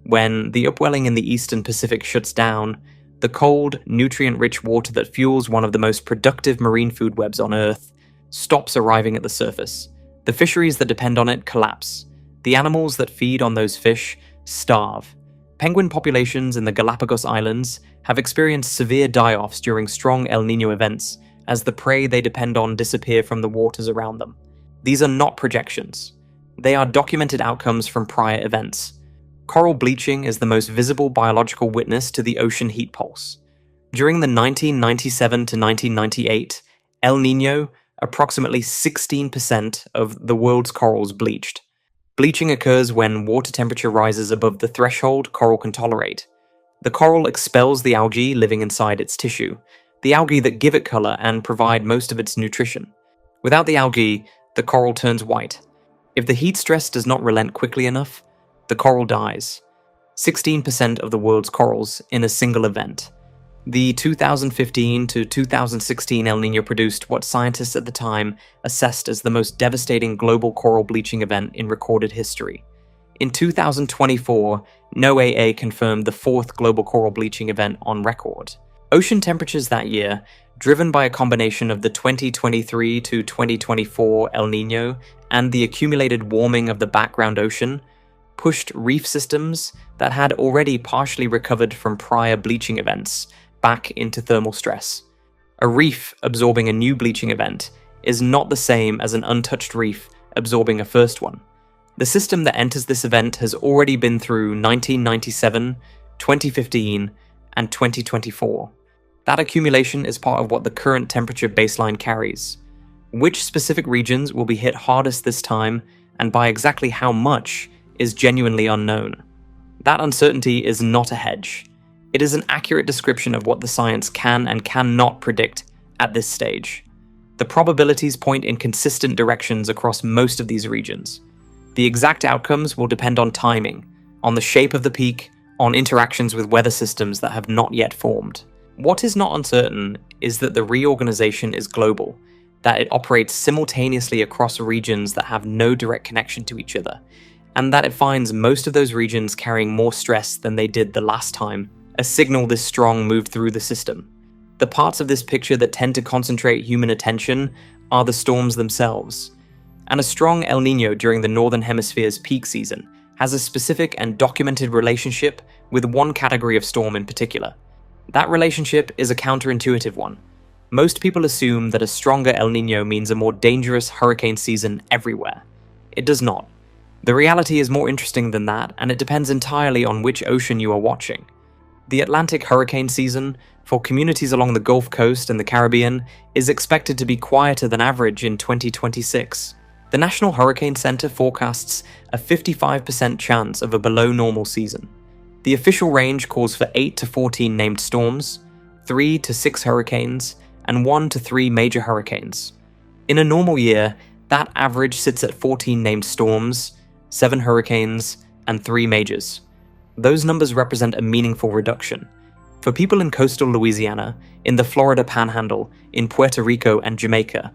When the upwelling in the eastern Pacific shuts down, the cold, nutrient-rich water that fuels one of the most productive marine food webs on Earth stops arriving at the surface. The fisheries that depend on it collapse. The animals that feed on those fish starve. Penguin populations in the Galapagos Islands have experienced severe die-offs during strong El Niño events as the prey they depend on disappear from the waters around them. These are not projections. They are documented outcomes from prior events. Coral bleaching is the most visible biological witness to the ocean heat pulse. During the 1997 to 1998 El Niño, approximately 16% of the world's corals bleached. Bleaching occurs when water temperature rises above the threshold coral can tolerate. The coral expels the algae living inside its tissue, the algae that give it color and provide most of its nutrition. Without the algae, the coral turns white. If the heat stress does not relent quickly enough, the coral dies. 16% of the world's corals in a single event. The 2015 to 2016 El Niño produced what scientists at the time assessed as the most devastating global coral bleaching event in recorded history. In 2024, NOAA confirmed the fourth global coral bleaching event on record. Ocean temperatures that year, driven by a combination of the 2023 to 2024 El Niño and the accumulated warming of the background ocean, pushed reef systems that had already partially recovered from prior bleaching events back into thermal stress. A reef absorbing a new bleaching event is not the same as an untouched reef absorbing a first one. The system that enters this event has already been through 1997, 2015, and 2024. That accumulation is part of what the current temperature baseline carries. Which specific regions will be hit hardest this time, and by exactly how much, is genuinely unknown. That uncertainty is not a hedge. It is an accurate description of what the science can and cannot predict at this stage. The probabilities point in consistent directions across most of these regions. The exact outcomes will depend on timing, on the shape of the peak, on interactions with weather systems that have not yet formed. What is not uncertain is that the reorganization is global, that it operates simultaneously across regions that have no direct connection to each other, and that it finds most of those regions carrying more stress than they did the last time a signal this strong moved through the system. The parts of this picture that tend to concentrate human attention are the storms themselves. And a strong El Niño during the Northern Hemisphere's peak season has a specific and documented relationship with one category of storm in particular. That relationship is a counterintuitive one. Most people assume that a stronger El Niño means a more dangerous hurricane season everywhere. It does not. The reality is more interesting than that, and it depends entirely on which ocean you are watching. The Atlantic hurricane season, for communities along the Gulf Coast and the Caribbean, is expected to be quieter than average in 2026. The National Hurricane Center forecasts a 55% chance of a below-normal season. The official range calls for 8 to 14 named storms, 3 to 6 hurricanes, and 1 to 3 major hurricanes. In a normal year, that average sits at 14 named storms, 7 hurricanes, and 3 majors. Those numbers represent a meaningful reduction. For people in coastal Louisiana, in the Florida Panhandle, in Puerto Rico and Jamaica,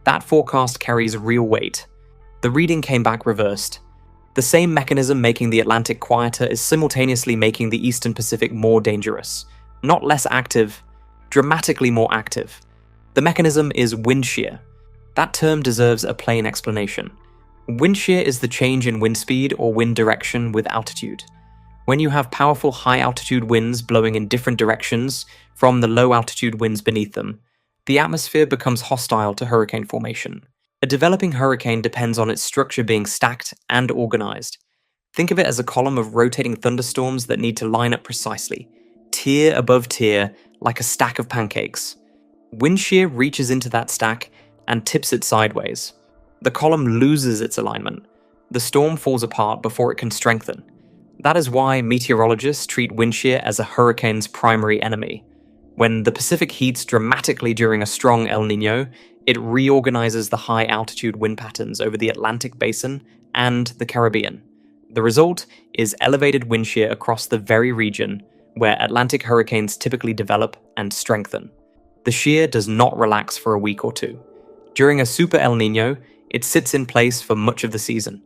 that forecast carries real weight. The reading came back reversed. The same mechanism making the Atlantic quieter is simultaneously making the Eastern Pacific more dangerous. Not less active, dramatically more active. The mechanism is wind shear. That term deserves a plain explanation. Wind shear is the change in wind speed or wind direction with altitude. When you have powerful high-altitude winds blowing in different directions from the low-altitude winds beneath them, the atmosphere becomes hostile to hurricane formation. A developing hurricane depends on its structure being stacked and organized. Think of it as a column of rotating thunderstorms that need to line up precisely, tier above tier, like a stack of pancakes. Wind shear reaches into that stack and tips it sideways. The column loses its alignment. The storm falls apart before it can strengthen. That is why meteorologists treat wind shear as a hurricane's primary enemy. When the Pacific heats dramatically during a strong El Niño, it reorganizes the high-altitude wind patterns over the Atlantic Basin and the Caribbean. The result is elevated wind shear across the very region where Atlantic hurricanes typically develop and strengthen. The shear does not relax for a week or two. During a super El Niño, it sits in place for much of the season.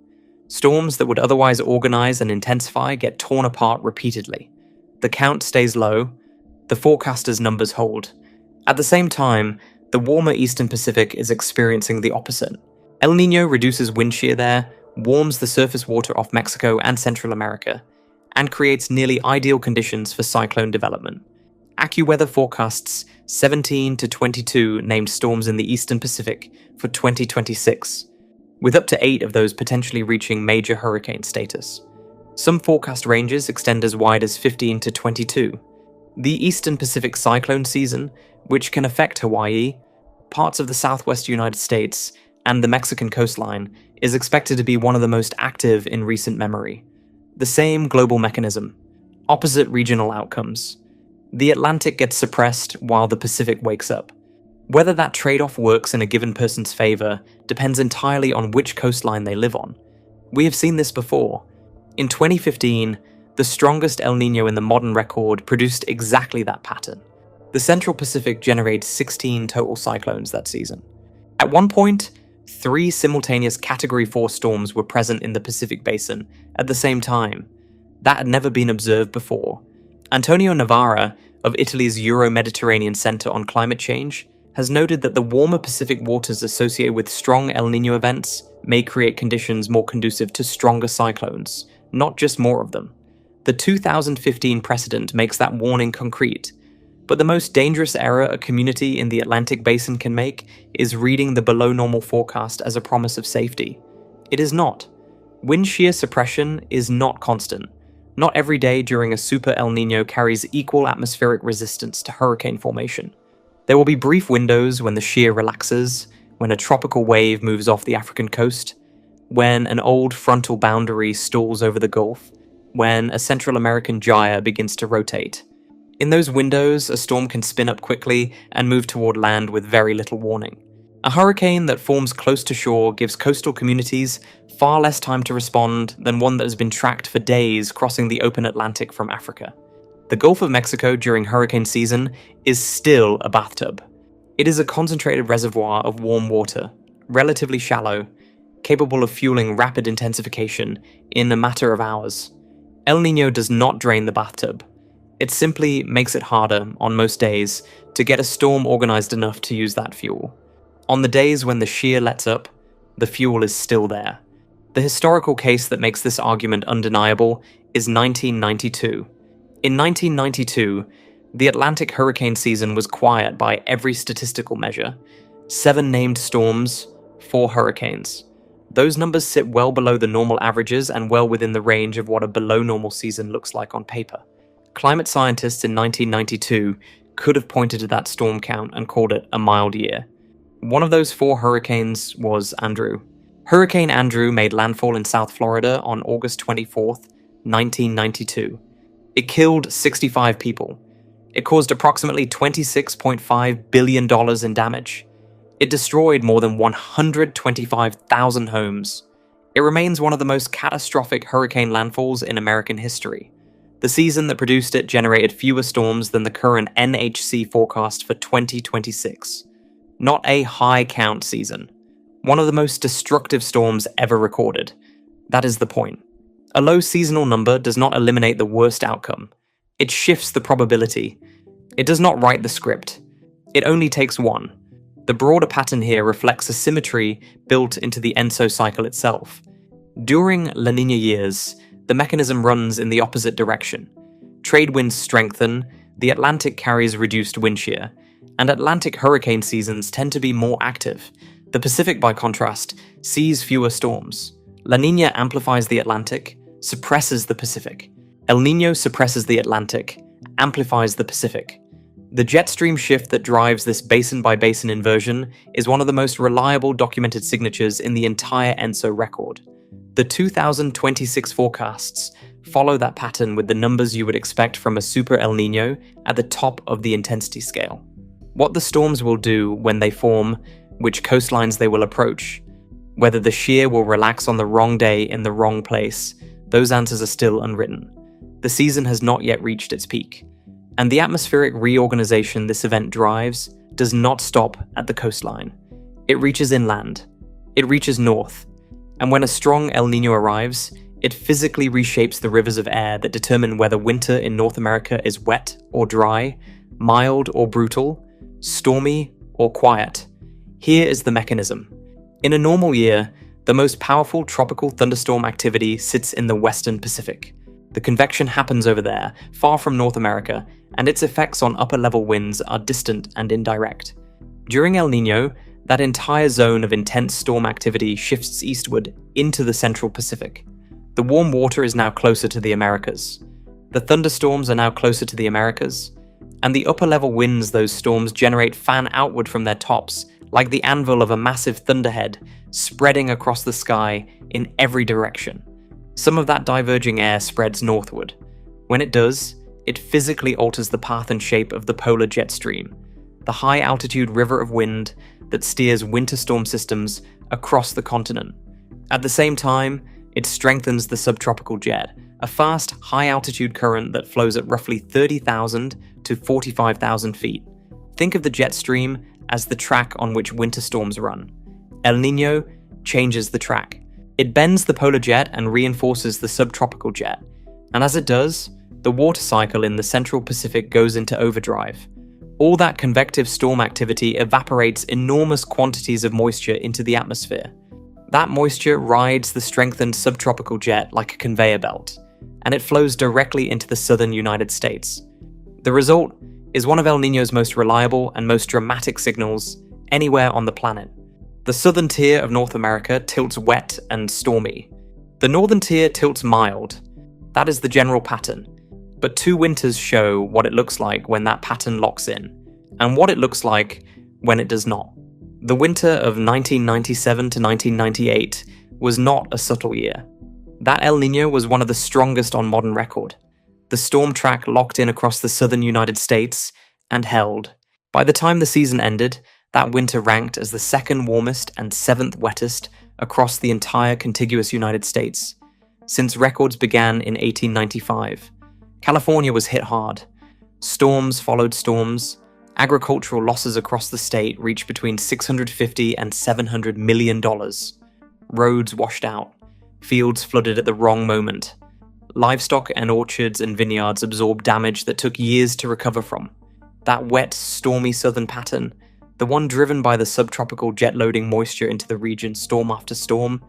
Storms that would otherwise organize and intensify get torn apart repeatedly. The count stays low. The forecaster's numbers hold. At the same time, the warmer Eastern Pacific is experiencing the opposite. El Niño reduces wind shear there, warms the surface water off Mexico and Central America, and creates nearly ideal conditions for cyclone development. AccuWeather forecasts 17 to 22 named storms in the Eastern Pacific for 2026, with up to 8 of those potentially reaching major hurricane status. Some forecast ranges extend as wide as 15 to 22. The Eastern Pacific cyclone season, which can affect Hawaii, parts of the southwest United States, and the Mexican coastline, is expected to be one of the most active in recent memory. The same global mechanism, opposite regional outcomes. The Atlantic gets suppressed while the Pacific wakes up. Whether that trade-off works in a given person's favor depends entirely on which coastline they live on. We have seen this before. In 2015, the strongest El Niño in the modern record produced exactly that pattern. The Central Pacific generated 16 total cyclones that season. At one point, 3 simultaneous Category 4 storms were present in the Pacific Basin at the same time. That had never been observed before. Antonio Navarra of Italy's Euro-Mediterranean Center on Climate Change has noted that the warmer Pacific waters associated with strong El Niño events may create conditions more conducive to stronger cyclones, not just more of them. The 2015 precedent makes that warning concrete. But the most dangerous error a community in the Atlantic Basin can make is reading the below-normal forecast as a promise of safety. It is not. Wind shear suppression is not constant. Not every day during a super El Niño carries equal atmospheric resistance to hurricane formation. There will be brief windows when the shear relaxes, when a tropical wave moves off the African coast, when an old frontal boundary stalls over the Gulf, when a Central American gyre begins to rotate. In those windows, a storm can spin up quickly and move toward land with very little warning. A hurricane that forms close to shore gives coastal communities far less time to respond than one that has been tracked for days crossing the open Atlantic from Africa. The Gulf of Mexico during hurricane season is still a bathtub. It is a concentrated reservoir of warm water, relatively shallow, capable of fueling rapid intensification in a matter of hours. El Niño does not drain the bathtub. It simply makes it harder, on most days, to get a storm organized enough to use that fuel. On the days when the shear lets up, the fuel is still there. The historical case that makes this argument undeniable is 1992. In 1992, the Atlantic hurricane season was quiet by every statistical measure. 7 named storms, 4 hurricanes. Those numbers sit well below the normal averages and well within the range of what a below-normal season looks like on paper. Climate scientists in 1992 could have pointed to that storm count and called it a mild year. One of those 4 hurricanes was Andrew. Hurricane Andrew made landfall in South Florida on August 24, 1992. It killed 65 people. It caused approximately $26.5 billion in damage. It destroyed more than 125,000 homes. It remains one of the most catastrophic hurricane landfalls in American history. The season that produced it generated fewer storms than the current NHC forecast for 2026. Not a high count season. One of the most destructive storms ever recorded. That is the point. A low seasonal number does not eliminate the worst outcome. It shifts the probability. It does not write the script. It only takes one. The broader pattern here reflects a symmetry built into the ENSO cycle itself. During La Niña years, the mechanism runs in the opposite direction. Trade winds strengthen, the Atlantic carries reduced wind shear, and Atlantic hurricane seasons tend to be more active. The Pacific, by contrast, sees fewer storms. La Niña amplifies the Atlantic, suppresses the Pacific. El Niño suppresses the Atlantic, amplifies the Pacific. The jet stream shift that drives this basin-by-basin inversion is one of the most reliable documented signatures in the entire ENSO record. The 2026 forecasts follow that pattern with the numbers you would expect from a super El Niño at the top of the intensity scale. What the storms will do when they form, which coastlines they will approach, whether the shear will relax on the wrong day in the wrong place, those answers are still unwritten. The season has not yet reached its peak. And the atmospheric reorganization this event drives does not stop at the coastline. It reaches inland. It reaches north. And when a strong El Niño arrives, it physically reshapes the rivers of air that determine whether winter in North America is wet or dry, mild or brutal, stormy or quiet. Here is the mechanism. In a normal year, the most powerful tropical thunderstorm activity sits in the western Pacific. The convection happens over there, far from North America, and its effects on upper-level winds are distant and indirect. During El Niño, that entire zone of intense storm activity shifts eastward into the central Pacific. The warm water is now closer to the Americas. The thunderstorms are now closer to the Americas, and the upper-level winds those storms generate fan outward from their tops, like the anvil of a massive thunderhead, spreading across the sky in every direction. Some of that diverging air spreads northward. When it does, it physically alters the path and shape of the polar jet stream, the high-altitude river of wind that steers winter storm systems across the continent. At the same time, it strengthens the subtropical jet, a fast, high-altitude current that flows at roughly 30,000 to to 45,000 feet. Think of the jet stream as the track on which winter storms run. El Niño changes the track. It bends the polar jet and reinforces the subtropical jet. And as it does, the water cycle in the central Pacific goes into overdrive. All that convective storm activity evaporates enormous quantities of moisture into the atmosphere. That moisture rides the strengthened subtropical jet like a conveyor belt, and it flows directly into the southern United States. The result is one of El Niño's most reliable and most dramatic signals anywhere on the planet. The southern tier of North America tilts wet and stormy. The northern tier tilts mild. That is the general pattern. But 2 winters show what it looks like when that pattern locks in, and what it looks like when it does not. The winter of 1997 to 1998 was not a subtle year. That El Niño was one of the strongest on modern record. The storm track locked in across the southern United States and held. By the time the season ended, that winter ranked as the 2nd warmest and 7th wettest across the entire contiguous United States. Since records began in 1895, California was hit hard. Storms followed storms. Agricultural losses across the state reached between $650 and $700 million. Roads washed out. Fields flooded at the wrong moment. Livestock and orchards and vineyards absorbed damage that took years to recover from. That wet, stormy southern pattern, the one driven by the subtropical jet-loading moisture into the region storm after storm,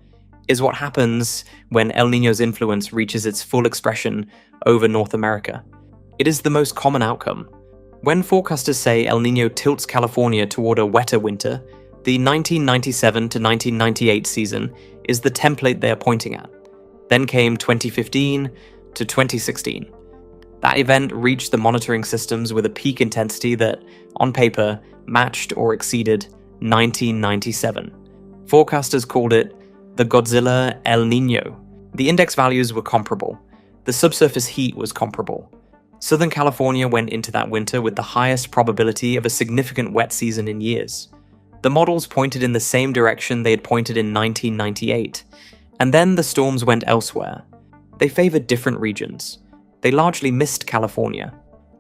is what happens when El Niño's influence reaches its full expression over North America. It is the most common outcome. When forecasters say El Niño tilts California toward a wetter winter, the 1997 to 1998 season is the template they are pointing at. Then came 2015 to 2016. That event reached the monitoring systems with a peak intensity that, on paper, matched or exceeded 1997. Forecasters called it the Godzilla El Niño. The index values were comparable. The subsurface heat was comparable. Southern California went into that winter with the highest probability of a significant wet season in years. The models pointed in the same direction they had pointed in 1998. And then the storms went elsewhere. They favored different regions. They largely missed California.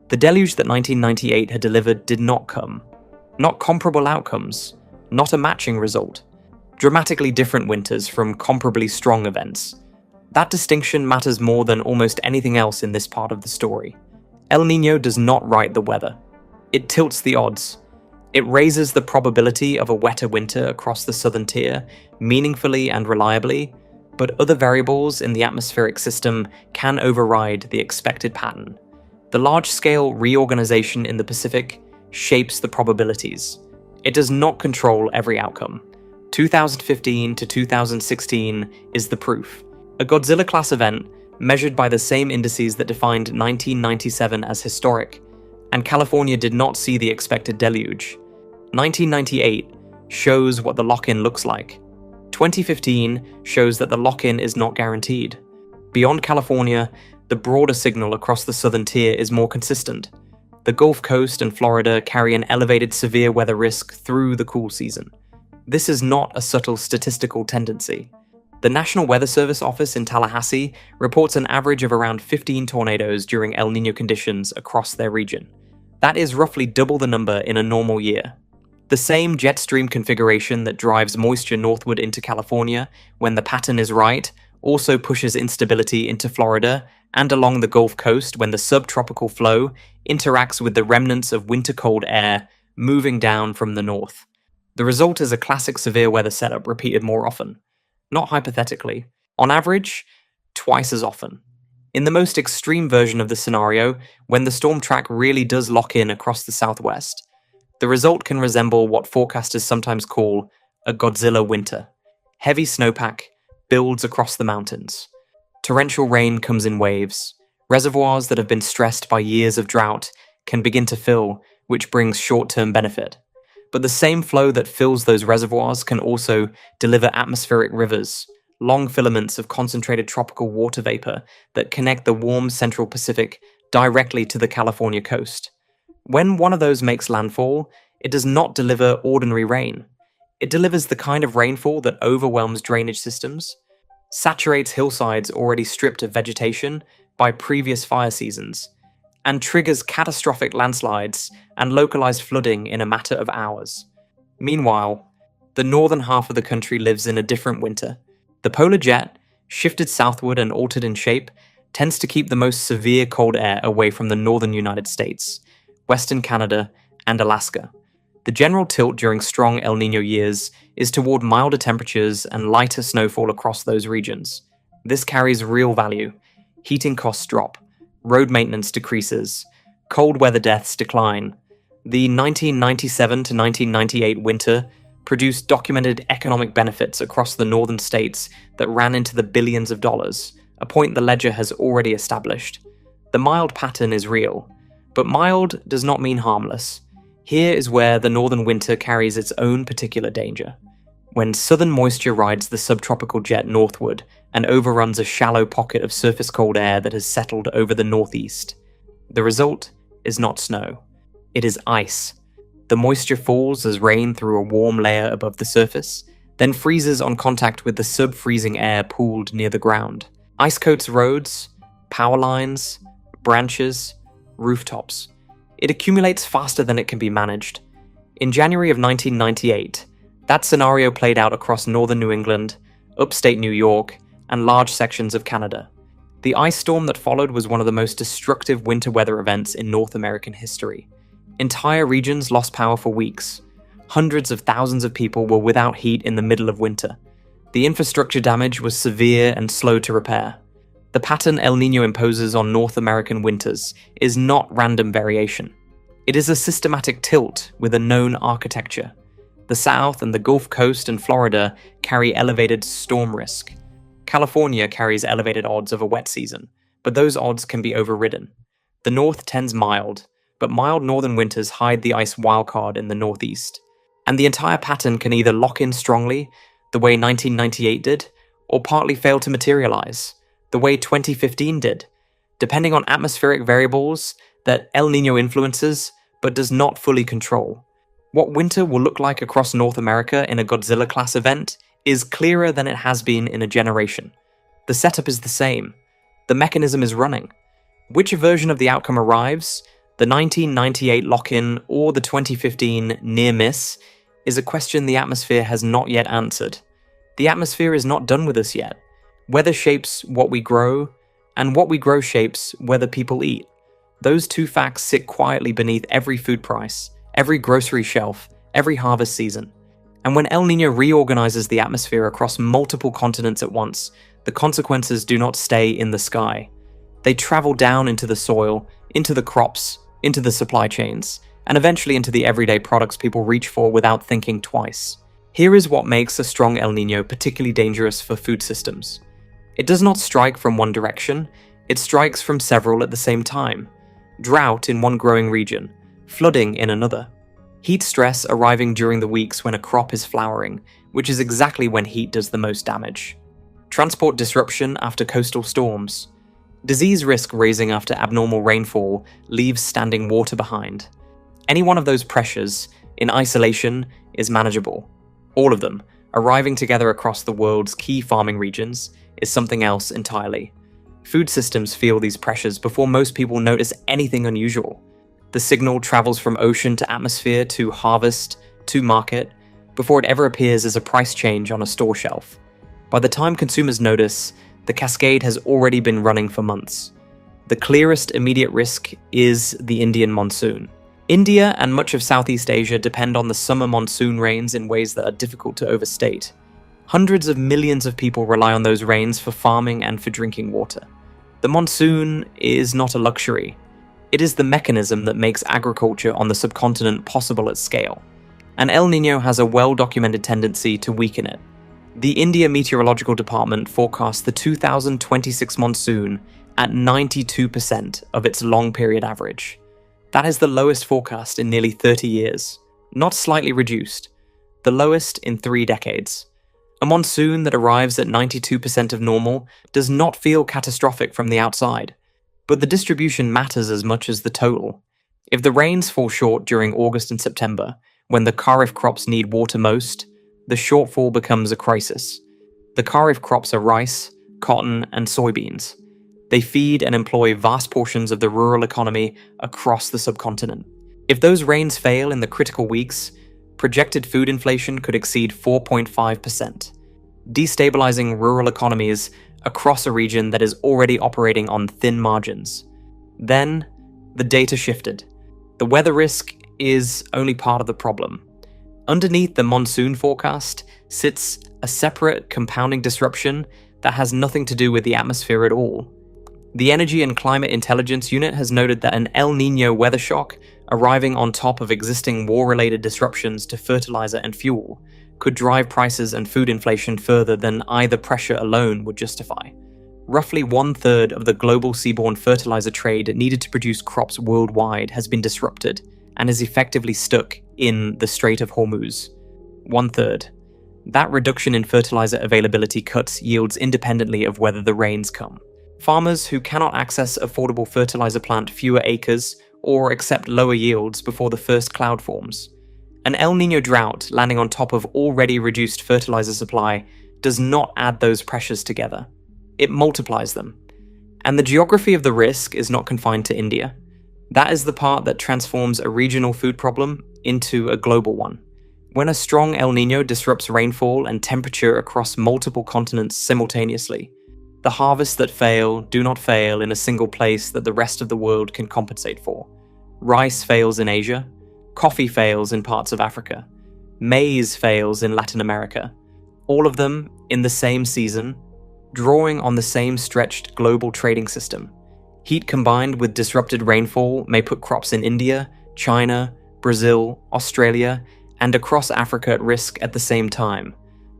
The deluge that 1998 had delivered did not come. Not comparable outcomes. Not a matching result. Dramatically different winters from comparably strong events. That distinction matters more than almost anything else in this part of the story. El Niño does not write the weather. It tilts the odds. It raises the probability of a wetter winter across the southern tier meaningfully and reliably, but other variables in the atmospheric system can override the expected pattern. The large-scale reorganization in the Pacific shapes the probabilities. It does not control every outcome. 2015 to 2016 is the proof. A Godzilla-class event measured by the same indices that defined 1997 as historic, and California did not see the expected deluge. 1998 shows what the lock-in looks like. 2015 shows that the lock-in is not guaranteed. Beyond California, the broader signal across the southern tier is more consistent. The Gulf Coast and Florida carry an elevated severe weather risk through the cool season. This is not a subtle statistical tendency. The National Weather Service office in Tallahassee reports an average of around 15 tornadoes during El Niño conditions across their region. That is roughly double the number in a normal year. The same jet stream configuration that drives moisture northward into California when the pattern is right also pushes instability into Florida and along the Gulf Coast when the subtropical flow interacts with the remnants of winter cold air moving down from the north. The result is a classic severe weather setup repeated more often. Not hypothetically. On average, twice as often. In the most extreme version of the scenario, when the storm track really does lock in across the southwest, the result can resemble what forecasters sometimes call a Godzilla winter. Heavy snowpack builds across the mountains. Torrential rain comes in waves. Reservoirs that have been stressed by years of drought can begin to fill, which brings short-term benefit. But the same flow that fills those reservoirs can also deliver atmospheric rivers, long filaments of concentrated tropical water vapor that connect the warm central Pacific directly to the California coast. When one of those makes landfall, it does not deliver ordinary rain. It delivers the kind of rainfall that overwhelms drainage systems, saturates hillsides already stripped of vegetation by previous fire seasons, and triggers catastrophic landslides and localized flooding in a matter of hours. Meanwhile, the northern half of the country lives in a different winter. The polar jet, shifted southward and altered in shape, tends to keep the most severe cold air away from the northern United States, western Canada, and Alaska. The general tilt during strong El Niño years is toward milder temperatures and lighter snowfall across those regions. This carries real value. Heating costs drop, road maintenance decreases, cold weather deaths decline. The 1997 to 1998 winter produced documented economic benefits across the northern states that ran into the billions of dollars, a point the ledger has already established. The mild pattern is real, but mild does not mean harmless. Here is where the northern winter carries its own particular danger. When southern moisture rides the subtropical jet northward and overruns a shallow pocket of surface cold air that has settled over the northeast, the result is not snow. It is ice. The moisture falls as rain through a warm layer above the surface, then freezes on contact with the sub-freezing air pooled near the ground. Ice coats roads, power lines, branches, rooftops. It accumulates faster than it can be managed. In January of 1998, that scenario played out across northern New England, upstate New York, and large sections of Canada. The ice storm that followed was one of the most destructive winter weather events in North American history. Entire regions lost power for weeks. Hundreds of thousands of people were without heat in the middle of winter. The infrastructure damage was severe and slow to repair. The pattern El Niño imposes on North American winters is not random variation. It is a systematic tilt with a known architecture. The South and the Gulf Coast and Florida carry elevated storm risk. California carries elevated odds of a wet season, but those odds can be overridden. The North tends mild, but mild northern winters hide the ice wildcard in the Northeast. And the entire pattern can either lock in strongly, the way 1998 did, or partly fail to materialize, the way 2015 did, depending on atmospheric variables that El Niño influences but does not fully control. What winter will look like across North America in a Godzilla-class event is clearer than it has been in a generation. The setup is the same. The mechanism is running. Which version of the outcome arrives, the 1998 lock-in or the 2015 near-miss, is a question the atmosphere has not yet answered. The atmosphere is not done with us yet. Weather shapes what we grow, and what we grow shapes whether people eat. Those two facts sit quietly beneath every food price, every grocery shelf, every harvest season. And when El Niño reorganizes the atmosphere across multiple continents at once, the consequences do not stay in the sky. They travel down into the soil, into the crops, into the supply chains, and eventually into the everyday products people reach for without thinking twice. Here is what makes a strong El Niño particularly dangerous for food systems. It does not strike from one direction, it strikes from several at the same time. Drought in one growing region, flooding in another. Heat stress arriving during the weeks when a crop is flowering, which is exactly when heat does the most damage. Transport disruption after coastal storms. Disease risk raising after abnormal rainfall leaves standing water behind. Any one of those pressures, in isolation, is manageable. All of them, arriving together across the world's key farming regions, is something else entirely. Food systems feel these pressures before most people notice anything unusual. The signal travels from ocean to atmosphere to harvest to market before it ever appears as a price change on a store shelf. By the time consumers notice, the cascade has already been running for months. The clearest immediate risk is the Indian monsoon. India and much of Southeast Asia depend on the summer monsoon rains in ways that are difficult to overstate. Hundreds of millions of people rely on those rains for farming and for drinking water. The monsoon is not a luxury. It is the mechanism that makes agriculture on the subcontinent possible at scale. And El Niño has a well-documented tendency to weaken it. The India Meteorological Department forecasts the 2026 monsoon at 92% of its long-period average. That is the lowest forecast in nearly 30 years, not slightly reduced, the lowest in 3 decades. A monsoon that arrives at 92% of normal does not feel catastrophic from the outside, but the distribution matters as much as the total. If the rains fall short during August and September, when the Kharif crops need water most, the shortfall becomes a crisis. The Kharif crops are rice, cotton, and soybeans. They feed and employ vast portions of the rural economy across the subcontinent. If those rains fail in the critical weeks, projected food inflation could exceed 4.5%, destabilizing rural economies across a region that is already operating on thin margins. Then, the data shifted. The weather risk is only part of the problem. Underneath the monsoon forecast sits a separate compounding disruption that has nothing to do with the atmosphere at all. The Energy and Climate Intelligence Unit has noted that an El Niño weather shock arriving on top of existing war-related disruptions to fertilizer and fuel could drive prices and food inflation further than either pressure alone would justify. Roughly 1/3 of the global seaborne fertilizer trade needed to produce crops worldwide has been disrupted and is effectively stuck in the Strait of Hormuz. 1/3. That reduction in fertilizer availability cuts yields independently of whether the rains come. Farmers who cannot access affordable fertilizer plant fewer acres or accept lower yields before the first cloud forms. An El Niño drought landing on top of already reduced fertilizer supply does not add those pressures together. It multiplies them. And the geography of the risk is not confined to India. That is the part that transforms a regional food problem into a global one. When a strong El Niño disrupts rainfall and temperature across multiple continents simultaneously, the harvests that fail do not fail in a single place that the rest of the world can compensate for. Rice fails in Asia, coffee fails in parts of Africa, maize fails in Latin America, all of them in the same season, drawing on the same stretched global trading system. Heat combined with disrupted rainfall may put crops in India, China, Brazil, Australia, and across Africa at risk at the same time,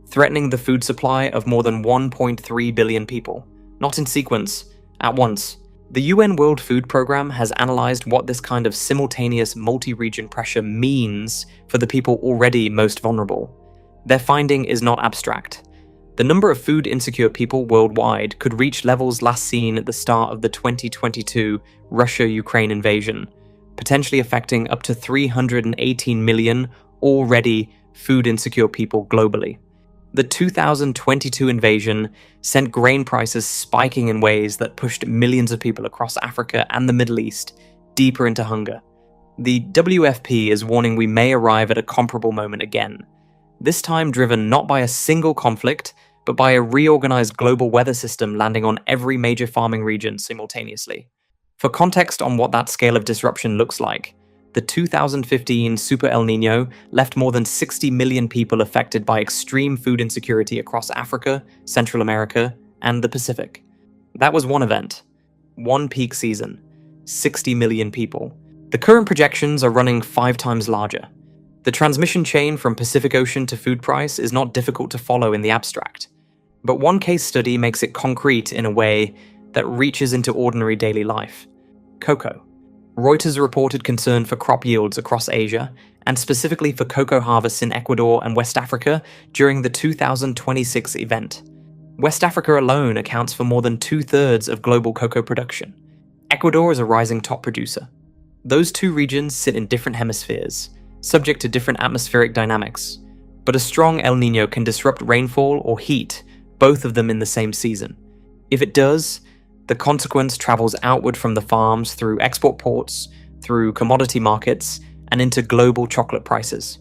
threatening the food supply of more than 1.3 billion people, not in sequence, at once. The UN World Food Programme has analysed what this kind of simultaneous multi-region pressure means for the people already most vulnerable. Their finding is not abstract. The number of food-insecure people worldwide could reach levels last seen at the start of the 2022 Russia-Ukraine invasion, potentially affecting up to 318 million already food-insecure people globally. The 2022 invasion sent grain prices spiking in ways that pushed millions of people across Africa and the Middle East deeper into hunger. The WFP is warning we may arrive at a comparable moment again, this time driven not by a single conflict, but by a reorganized global weather system landing on every major farming region simultaneously. For context on what that scale of disruption looks like, the 2015 Super El Niño left more than 60 million people affected by extreme food insecurity across Africa, Central America, and the Pacific. That was one event, one peak season, 60 million people. The current projections are running 5 times larger. The transmission chain from Pacific Ocean to food price is not difficult to follow in the abstract, but one case study makes it concrete in a way that reaches into ordinary daily life. Cocoa. Reuters reported concern for crop yields across Asia, and specifically for cocoa harvests in Ecuador and West Africa during the 2026 event. West Africa alone accounts for more than 2/3 of global cocoa production. Ecuador is a rising top producer. Those two regions sit in different hemispheres, subject to different atmospheric dynamics, but a strong El Niño can disrupt rainfall or heat, both of them in the same season. If it does, the consequence travels outward from the farms through export ports, through commodity markets, and into global chocolate prices.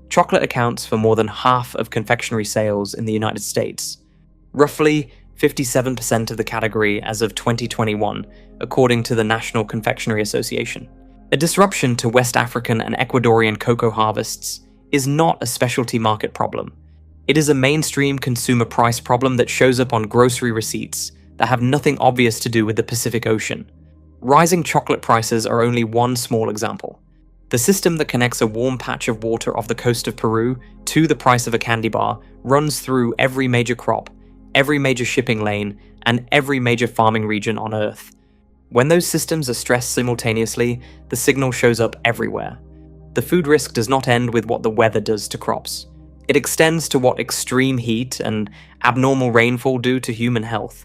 Chocolate accounts for more than half of confectionery sales in the United States, roughly 57% of the category as of 2021, according to the National Confectionery Association. A disruption to West African and Ecuadorian cocoa harvests is not a specialty market problem. It is a mainstream consumer price problem that shows up on grocery receipts that have nothing obvious to do with the Pacific Ocean. Rising chocolate prices are only one small example. The system that connects a warm patch of water off the coast of Peru to the price of a candy bar runs through every major crop, every major shipping lane, and every major farming region on Earth. When those systems are stressed simultaneously, the signal shows up everywhere. The food risk does not end with what the weather does to crops. It extends to what extreme heat and abnormal rainfall do to human health.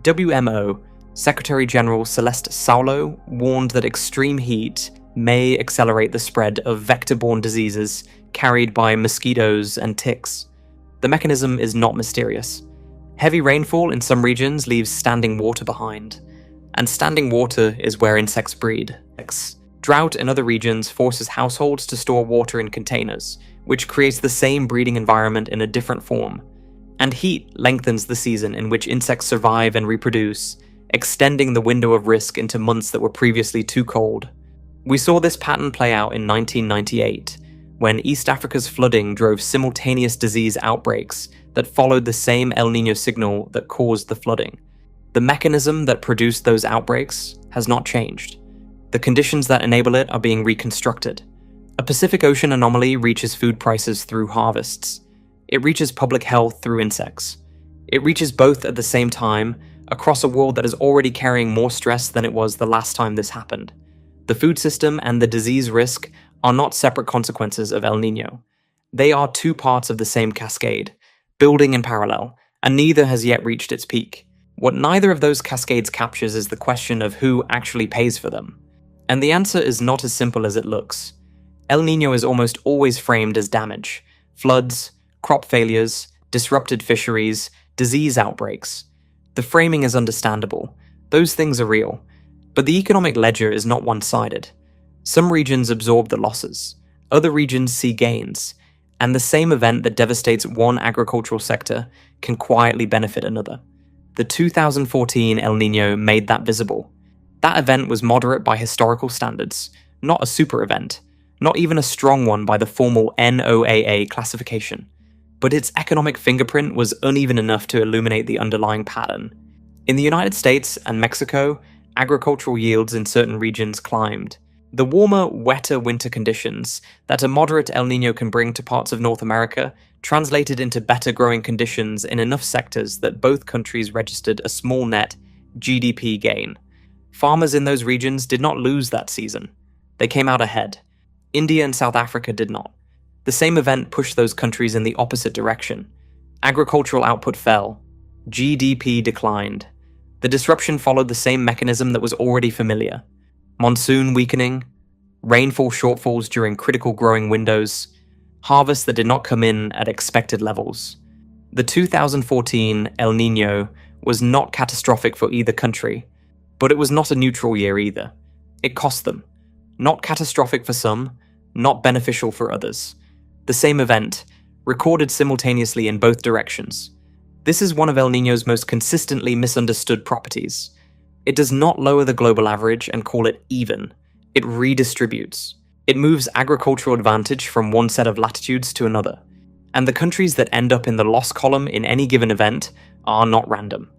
WMO Secretary General Celeste Saulo warned that extreme heat may accelerate the spread of vector-borne diseases carried by mosquitoes and ticks. The mechanism is not mysterious. Heavy rainfall in some regions leaves standing water behind, and standing water is where insects breed. Drought in other regions forces households to store water in containers, which creates the same breeding environment in a different form. And heat lengthens the season in which insects survive and reproduce, extending the window of risk into months that were previously too cold. We saw this pattern play out in 1998, when East Africa's flooding drove simultaneous disease outbreaks that followed the same El Niño signal that caused the flooding. The mechanism that produced those outbreaks has not changed. The conditions that enable it are being reconstructed. A Pacific Ocean anomaly reaches food prices through harvests. It reaches public health through insects. It reaches both at the same time across a world that is already carrying more stress than it was the last time this happened. The food system and the disease risk are not separate consequences of El Niño. They are two parts of the same cascade, building in parallel, and neither has yet reached its peak. What neither of those cascades captures is the question of who actually pays for them. And the answer is not as simple as it looks. El Niño is almost always framed as damage: floods, crop failures, disrupted fisheries, disease outbreaks. The framing is understandable. Those things are real. But the economic ledger is not one-sided. Some regions absorb the losses. Other regions see gains. And the same event that devastates one agricultural sector can quietly benefit another. The 2014 El Niño made that visible. That event was moderate by historical standards, not a super event, not even a strong one by the formal NOAA classification. But its economic fingerprint was uneven enough to illuminate the underlying pattern. In the United States and Mexico, agricultural yields in certain regions climbed. The warmer, wetter winter conditions that a moderate El Niño can bring to parts of North America translated into better growing conditions in enough sectors that both countries registered a small net GDP gain. Farmers in those regions did not lose that season. They came out ahead. India and South Africa did not. The same event pushed those countries in the opposite direction. Agricultural output fell. GDP declined. The disruption followed the same mechanism that was already familiar. Monsoon weakening, rainfall shortfalls during critical growing windows, harvests that did not come in at expected levels. The 2014 El Niño was not catastrophic for either country, but it was not a neutral year either. It cost them. Not catastrophic for some, not beneficial for others. The same event, recorded simultaneously in both directions. This is one of El Niño's most consistently misunderstood properties. It does not lower the global average and call it even. It redistributes. It moves agricultural advantage from one set of latitudes to another. And the countries that end up in the loss column in any given event are not random.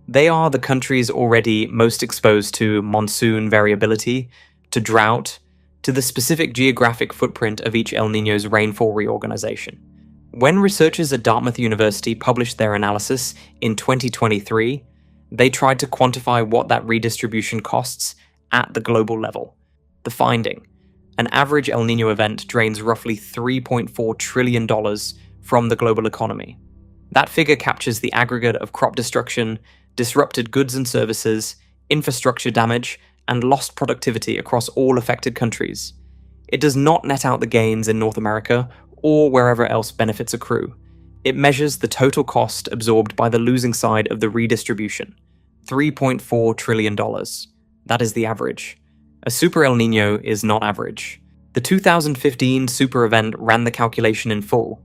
They are the countries already most exposed to monsoon variability, to drought, to the specific geographic footprint of each El Niño's rainfall reorganization. When researchers at Dartmouth University published their analysis in 2023, they tried to quantify what that redistribution costs at the global level. The finding: an average El Niño event drains roughly $3.4 trillion from the global economy. That figure captures the aggregate of crop destruction, disrupted goods and services, infrastructure damage, and lost productivity across all affected countries. It does not net out the gains in North America or wherever else benefits accrue. It measures the total cost absorbed by the losing side of the redistribution. $3.4 trillion. That is the average. A super El Niño is not average. The 2015 super event ran the calculation in full.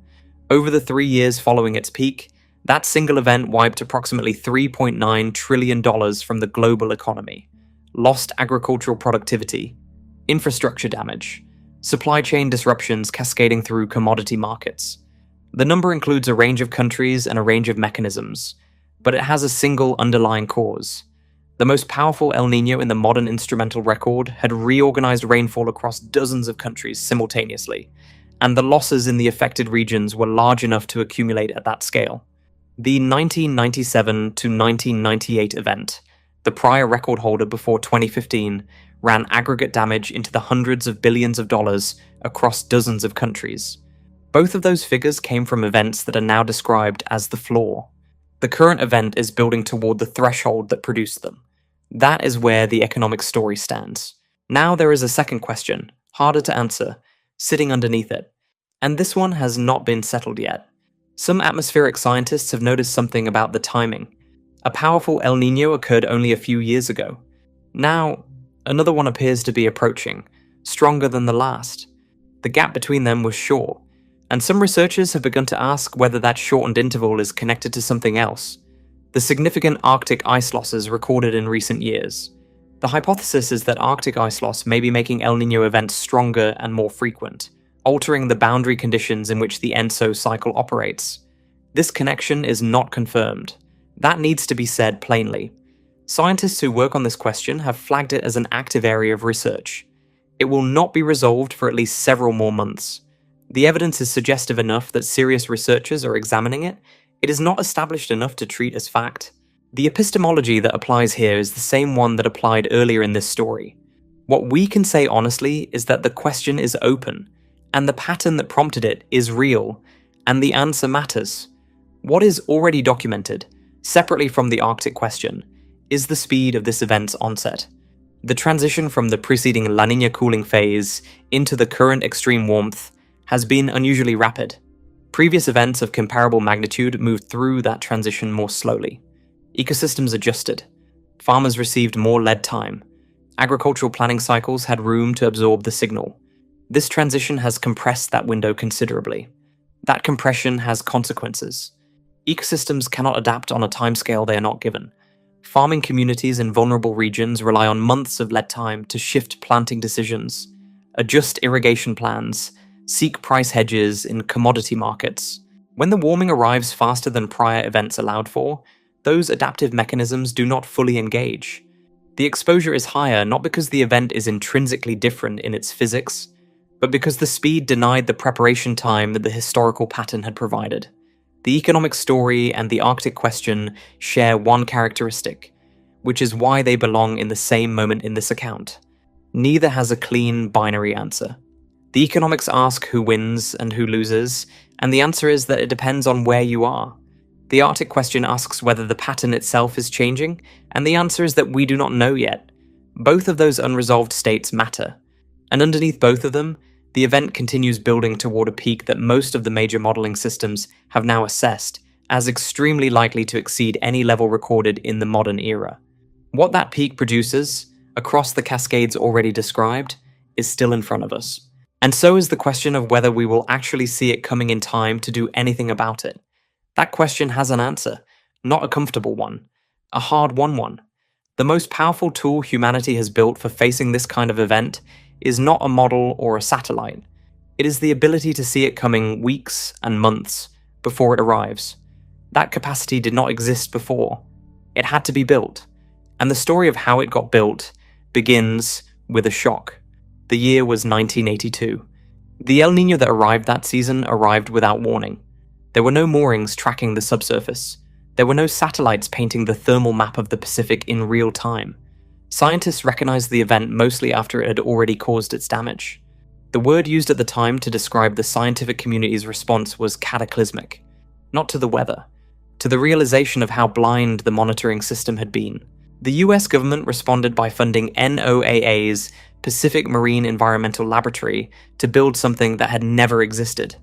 Over the 3 years following its peak, that single event wiped approximately $3.9 trillion from the global economy. Lost agricultural productivity, infrastructure damage, supply chain disruptions cascading through commodity markets. The number includes a range of countries and a range of mechanisms, but it has a single underlying cause. The most powerful El Niño in the modern instrumental record had reorganized rainfall across dozens of countries simultaneously, and the losses in the affected regions were large enough to accumulate at that scale. The 1997 to 1998 event, the prior record holder before 2015, ran aggregate damage into the hundreds of billions of dollars across dozens of countries. Both of those figures came from events that are now described as the floor. The current event is building toward the threshold that produced them. That is where the economic story stands. Now there is a second question, harder to answer, sitting underneath it. And this one has not been settled yet. Some atmospheric scientists have noticed something about the timing. A powerful El Niño occurred only a few years ago. Now, another one appears to be approaching, stronger than the last. The gap between them was short, and some researchers have begun to ask whether that shortened interval is connected to something else: the significant Arctic ice losses recorded in recent years. The hypothesis is that Arctic ice loss may be making El Niño events stronger and more frequent, altering the boundary conditions in which the ENSO cycle operates. This connection is not confirmed. That needs to be said plainly. Scientists who work on this question have flagged it as an active area of research. It will not be resolved for at least several more months. The evidence is suggestive enough that serious researchers are examining it. It is not established enough to treat as fact. The epistemology that applies here is the same one that applied earlier in this story. What we can say honestly is that the question is open, and the pattern that prompted it is real, and the answer matters. What is already documented, separately from the Arctic question, is the speed of this event's onset. The transition from the preceding La Niña cooling phase into the current extreme warmth has been unusually rapid. Previous events of comparable magnitude moved through that transition more slowly. Ecosystems adjusted. Farmers received more lead time. Agricultural planning cycles had room to absorb the signal. This transition has compressed that window considerably. That compression has consequences. Ecosystems cannot adapt on a timescale they are not given. Farming communities in vulnerable regions rely on months of lead time to shift planting decisions, adjust irrigation plans, seek price hedges in commodity markets. When the warming arrives faster than prior events allowed for, those adaptive mechanisms do not fully engage. The exposure is higher not because the event is intrinsically different in its physics, but because the speed denied the preparation time that the historical pattern had provided. The economic story and the Arctic question share one characteristic, which is why they belong in the same moment in this account. Neither has a clean binary answer. The economics ask who wins and who loses, and the answer is that it depends on where you are. The Arctic question asks whether the pattern itself is changing, and the answer is that we do not know yet. Both of those unresolved states matter, and underneath both of them, the event continues building toward a peak that most of the major modeling systems have now assessed as extremely likely to exceed any level recorded in the modern era. What that peak produces, across the cascades already described, is still in front of us. And so is the question of whether we will actually see it coming in time to do anything about it. That question has an answer, not a comfortable one, a hard-won one. The most powerful tool humanity has built for facing this kind of event is not a model or a satellite. It is the ability to see it coming weeks and months before it arrives. That capacity did not exist before. It had to be built. And the story of how it got built begins with a shock. The year was 1982. The El Niño that arrived that season arrived without warning. There were no moorings tracking the subsurface. There were no satellites painting the thermal map of the Pacific in real time. Scientists recognized the event mostly after it had already caused its damage. The word used at the time to describe the scientific community's response was cataclysmic. Not to the weather, to the realization of how blind the monitoring system had been. The US government responded by funding NOAA's Pacific Marine Environmental Laboratory to build something that had never existed: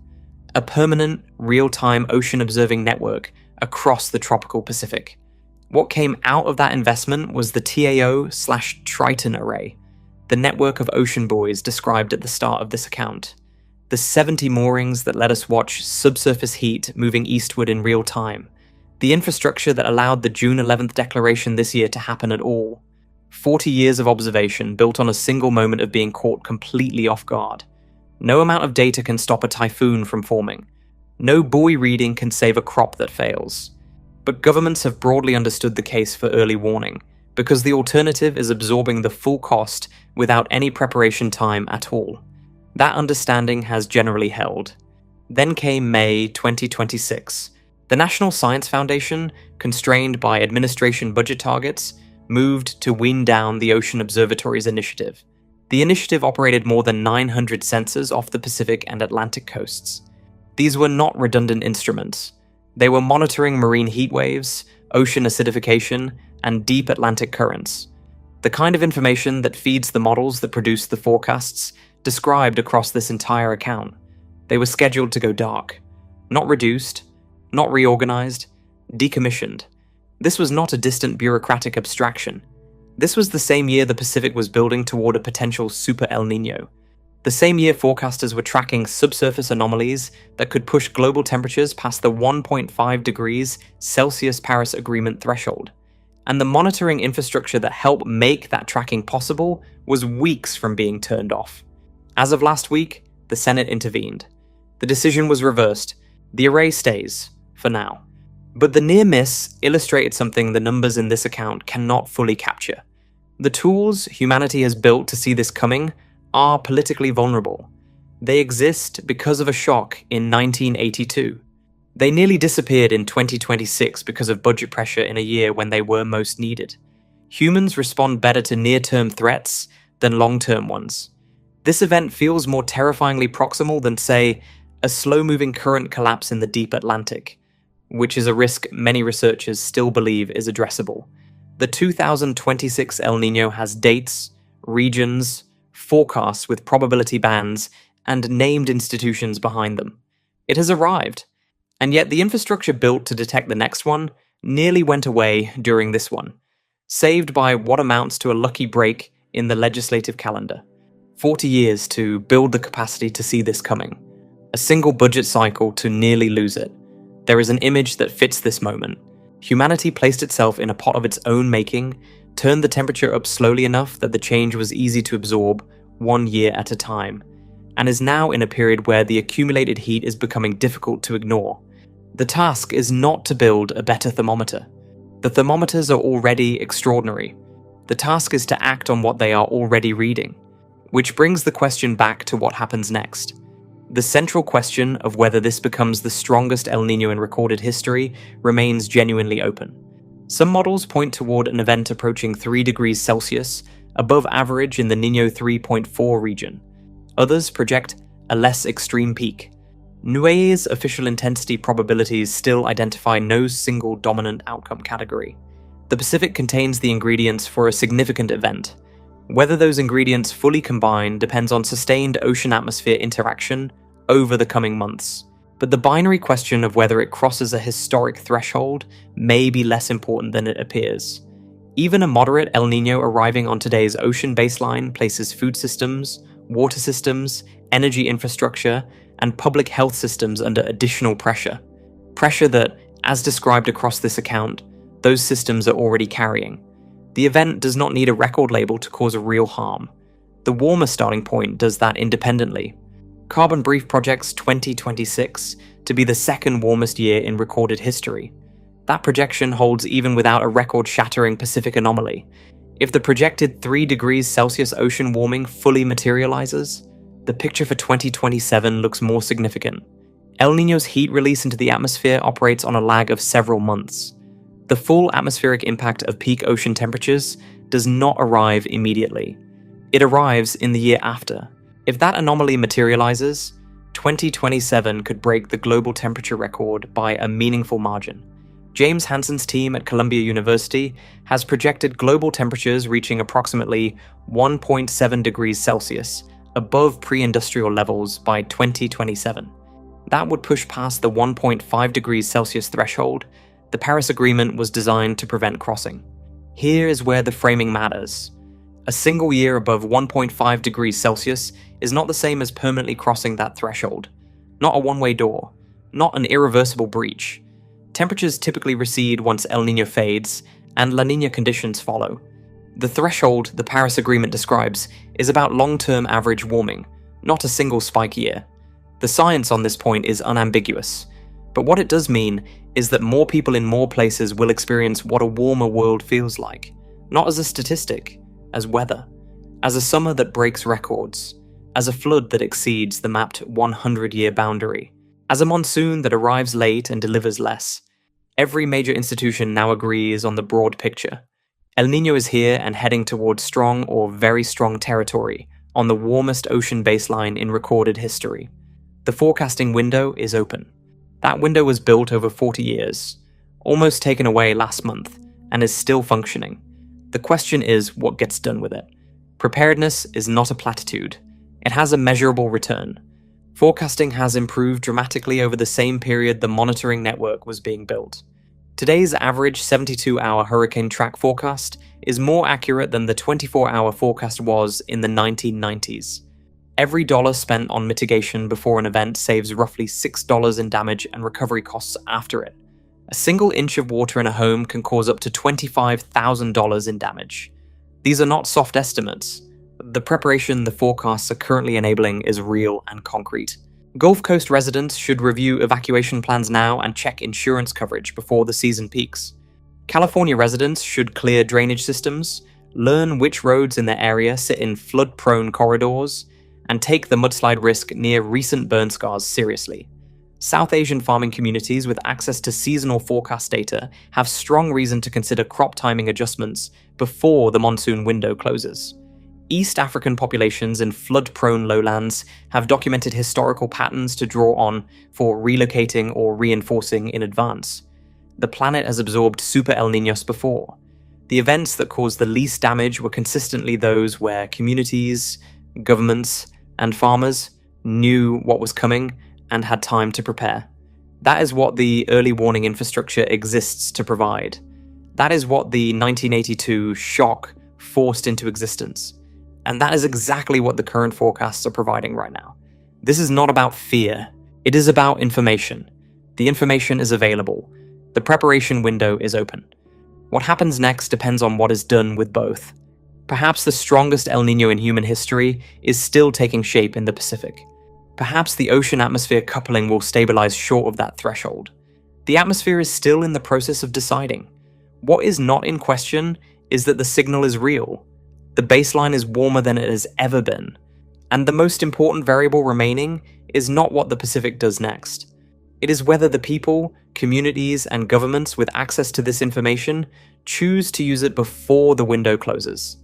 a permanent, real-time ocean observing network across the tropical Pacific. What came out of that investment was the TAO/Triton array, the network of ocean buoys described at the start of this account. The 70 moorings that let us watch subsurface heat moving eastward in real time. The infrastructure that allowed the June 11th declaration this year to happen at all. 40 years of observation built on a single moment of being caught completely off guard. No amount of data can stop a typhoon from forming. No buoy reading can save a crop that fails. But governments have broadly understood the case for early warning, because the alternative is absorbing the full cost without any preparation time at all. That understanding has generally held. Then came May 2026. The National Science Foundation, constrained by administration budget targets, moved to wean down the Ocean Observatory's initiative. The initiative operated more than 900 sensors off the Pacific and Atlantic coasts. These were not redundant instruments. They were monitoring marine heat waves, ocean acidification, and deep Atlantic currents. The kind of information that feeds the models that produce the forecasts described across this entire account. They were scheduled to go dark. Not reduced, not reorganized, decommissioned. This was not a distant bureaucratic abstraction. This was the same year the Pacific was building toward a potential super El Niño. The same year forecasters were tracking subsurface anomalies that could push global temperatures past the 1.5 degrees Celsius Paris Agreement threshold. And the monitoring infrastructure that helped make that tracking possible was weeks from being turned off. As of last week, the Senate intervened. The decision was reversed. The array stays, for now. But the near miss illustrated something the numbers in this account cannot fully capture. The tools humanity has built to see this coming are politically vulnerable. They exist because of a shock in 1982. They nearly disappeared in 2026 because of budget pressure in a year when they were most needed. Humans respond better to near-term threats than long-term ones. This event feels more terrifyingly proximal than, say, a slow-moving current collapse in the deep Atlantic, which is a risk many researchers still believe is addressable. The 2026 El Niño has dates, regions, forecasts with probability bands, and named institutions behind them. It has arrived, and yet the infrastructure built to detect the next one nearly went away during this one, saved by what amounts to a lucky break in the legislative calendar. 40 years to build the capacity to see this coming. A single budget cycle to nearly lose it. There is an image that fits this moment. Humanity placed itself in a pot of its own making, turned the temperature up slowly enough that the change was easy to absorb 1 year at a time, and is now in a period where the accumulated heat is becoming difficult to ignore. The task is not to build a better thermometer. The thermometers are already extraordinary. The task is to act on what they are already reading, which brings the question back to what happens next. The central question of whether this becomes the strongest El Niño in recorded history remains genuinely open. Some models point toward an event approaching 3 degrees Celsius, above average in the Niño 3.4 region. Others project a less extreme peak. NOAA's official intensity probabilities still identify no single dominant outcome category. The Pacific contains the ingredients for a significant event. Whether those ingredients fully combine depends on sustained ocean-atmosphere interaction over the coming months. But the binary question of whether it crosses a historic threshold may be less important than it appears. Even a moderate El Niño arriving on today's ocean baseline places food systems, water systems, energy infrastructure, and public health systems under additional pressure. Pressure that, as described across this account, those systems are already carrying. The event does not need a record label to cause a real harm. The warmer starting point does that independently. Carbon Brief projects 2026 to be the second warmest year in recorded history. That projection holds even without a record-shattering Pacific anomaly. If the projected 3 degrees Celsius ocean warming fully materializes, the picture for 2027 looks more significant. El Niño's heat release into the atmosphere operates on a lag of several months. The full atmospheric impact of peak ocean temperatures does not arrive immediately. It arrives in the year after. If that anomaly materializes, 2027 could break the global temperature record by a meaningful margin. James Hansen's team at Columbia University has projected global temperatures reaching approximately 1.7 degrees Celsius, above pre-industrial levels by 2027. That would push past the 1.5 degrees Celsius threshold the Paris Agreement was designed to prevent crossing. Here is where the framing matters. A single year above 1.5 degrees Celsius is not the same as permanently crossing that threshold. Not a one-way door. Not an irreversible breach. Temperatures typically recede once El Niño fades, and La Niña conditions follow. The threshold the Paris Agreement describes is about long-term average warming, not a single spike year. The science on this point is unambiguous, but what it does mean is that more people in more places will experience what a warmer world feels like, not as a statistic, as weather, as a summer that breaks records, as a flood that exceeds the mapped 100-year boundary, as a monsoon that arrives late and delivers less. Every major institution now agrees on the broad picture. El Niño is here and heading towards strong or very strong territory on the warmest ocean baseline in recorded history. The forecasting window is open. That window was built over 40 years, almost taken away last month, and is still functioning. The question is what gets done with it. Preparedness is not a platitude. It has a measurable return. Forecasting has improved dramatically over the same period the monitoring network was being built. Today's average 72-hour hurricane track forecast is more accurate than the 24-hour forecast was in the 1990s. Every dollar spent on mitigation before an event saves roughly $6 in damage and recovery costs after it. A single inch of water in a home can cause up to $25,000 in damage. These are not soft estimates. The preparation the forecasts are currently enabling is real and concrete. Gulf Coast residents should review evacuation plans now and check insurance coverage before the season peaks. California residents should clear drainage systems, learn which roads in their area sit in flood-prone corridors, and take the mudslide risk near recent burn scars seriously. South Asian farming communities with access to seasonal forecast data have strong reason to consider crop timing adjustments before the monsoon window closes. East African populations in flood-prone lowlands have documented historical patterns to draw on for relocating or reinforcing in advance. The planet has absorbed super El Niños before. The events that caused the least damage were consistently those where communities, governments, and farmers knew what was coming and had time to prepare. That is what the early warning infrastructure exists to provide. That is what the 1982 shock forced into existence. And that is exactly what the current forecasts are providing right now. This is not about fear. It is about information. The information is available. The preparation window is open. What happens next depends on what is done with both. Perhaps the strongest El Niño in human history is still taking shape in the Pacific. Perhaps the ocean-atmosphere coupling will stabilize short of that threshold. The atmosphere is still in the process of deciding. What is not in question is that the signal is real. The baseline is warmer than it has ever been. And the most important variable remaining is not what the Pacific does next. It is whether the people, communities, and governments with access to this information choose to use it before the window closes.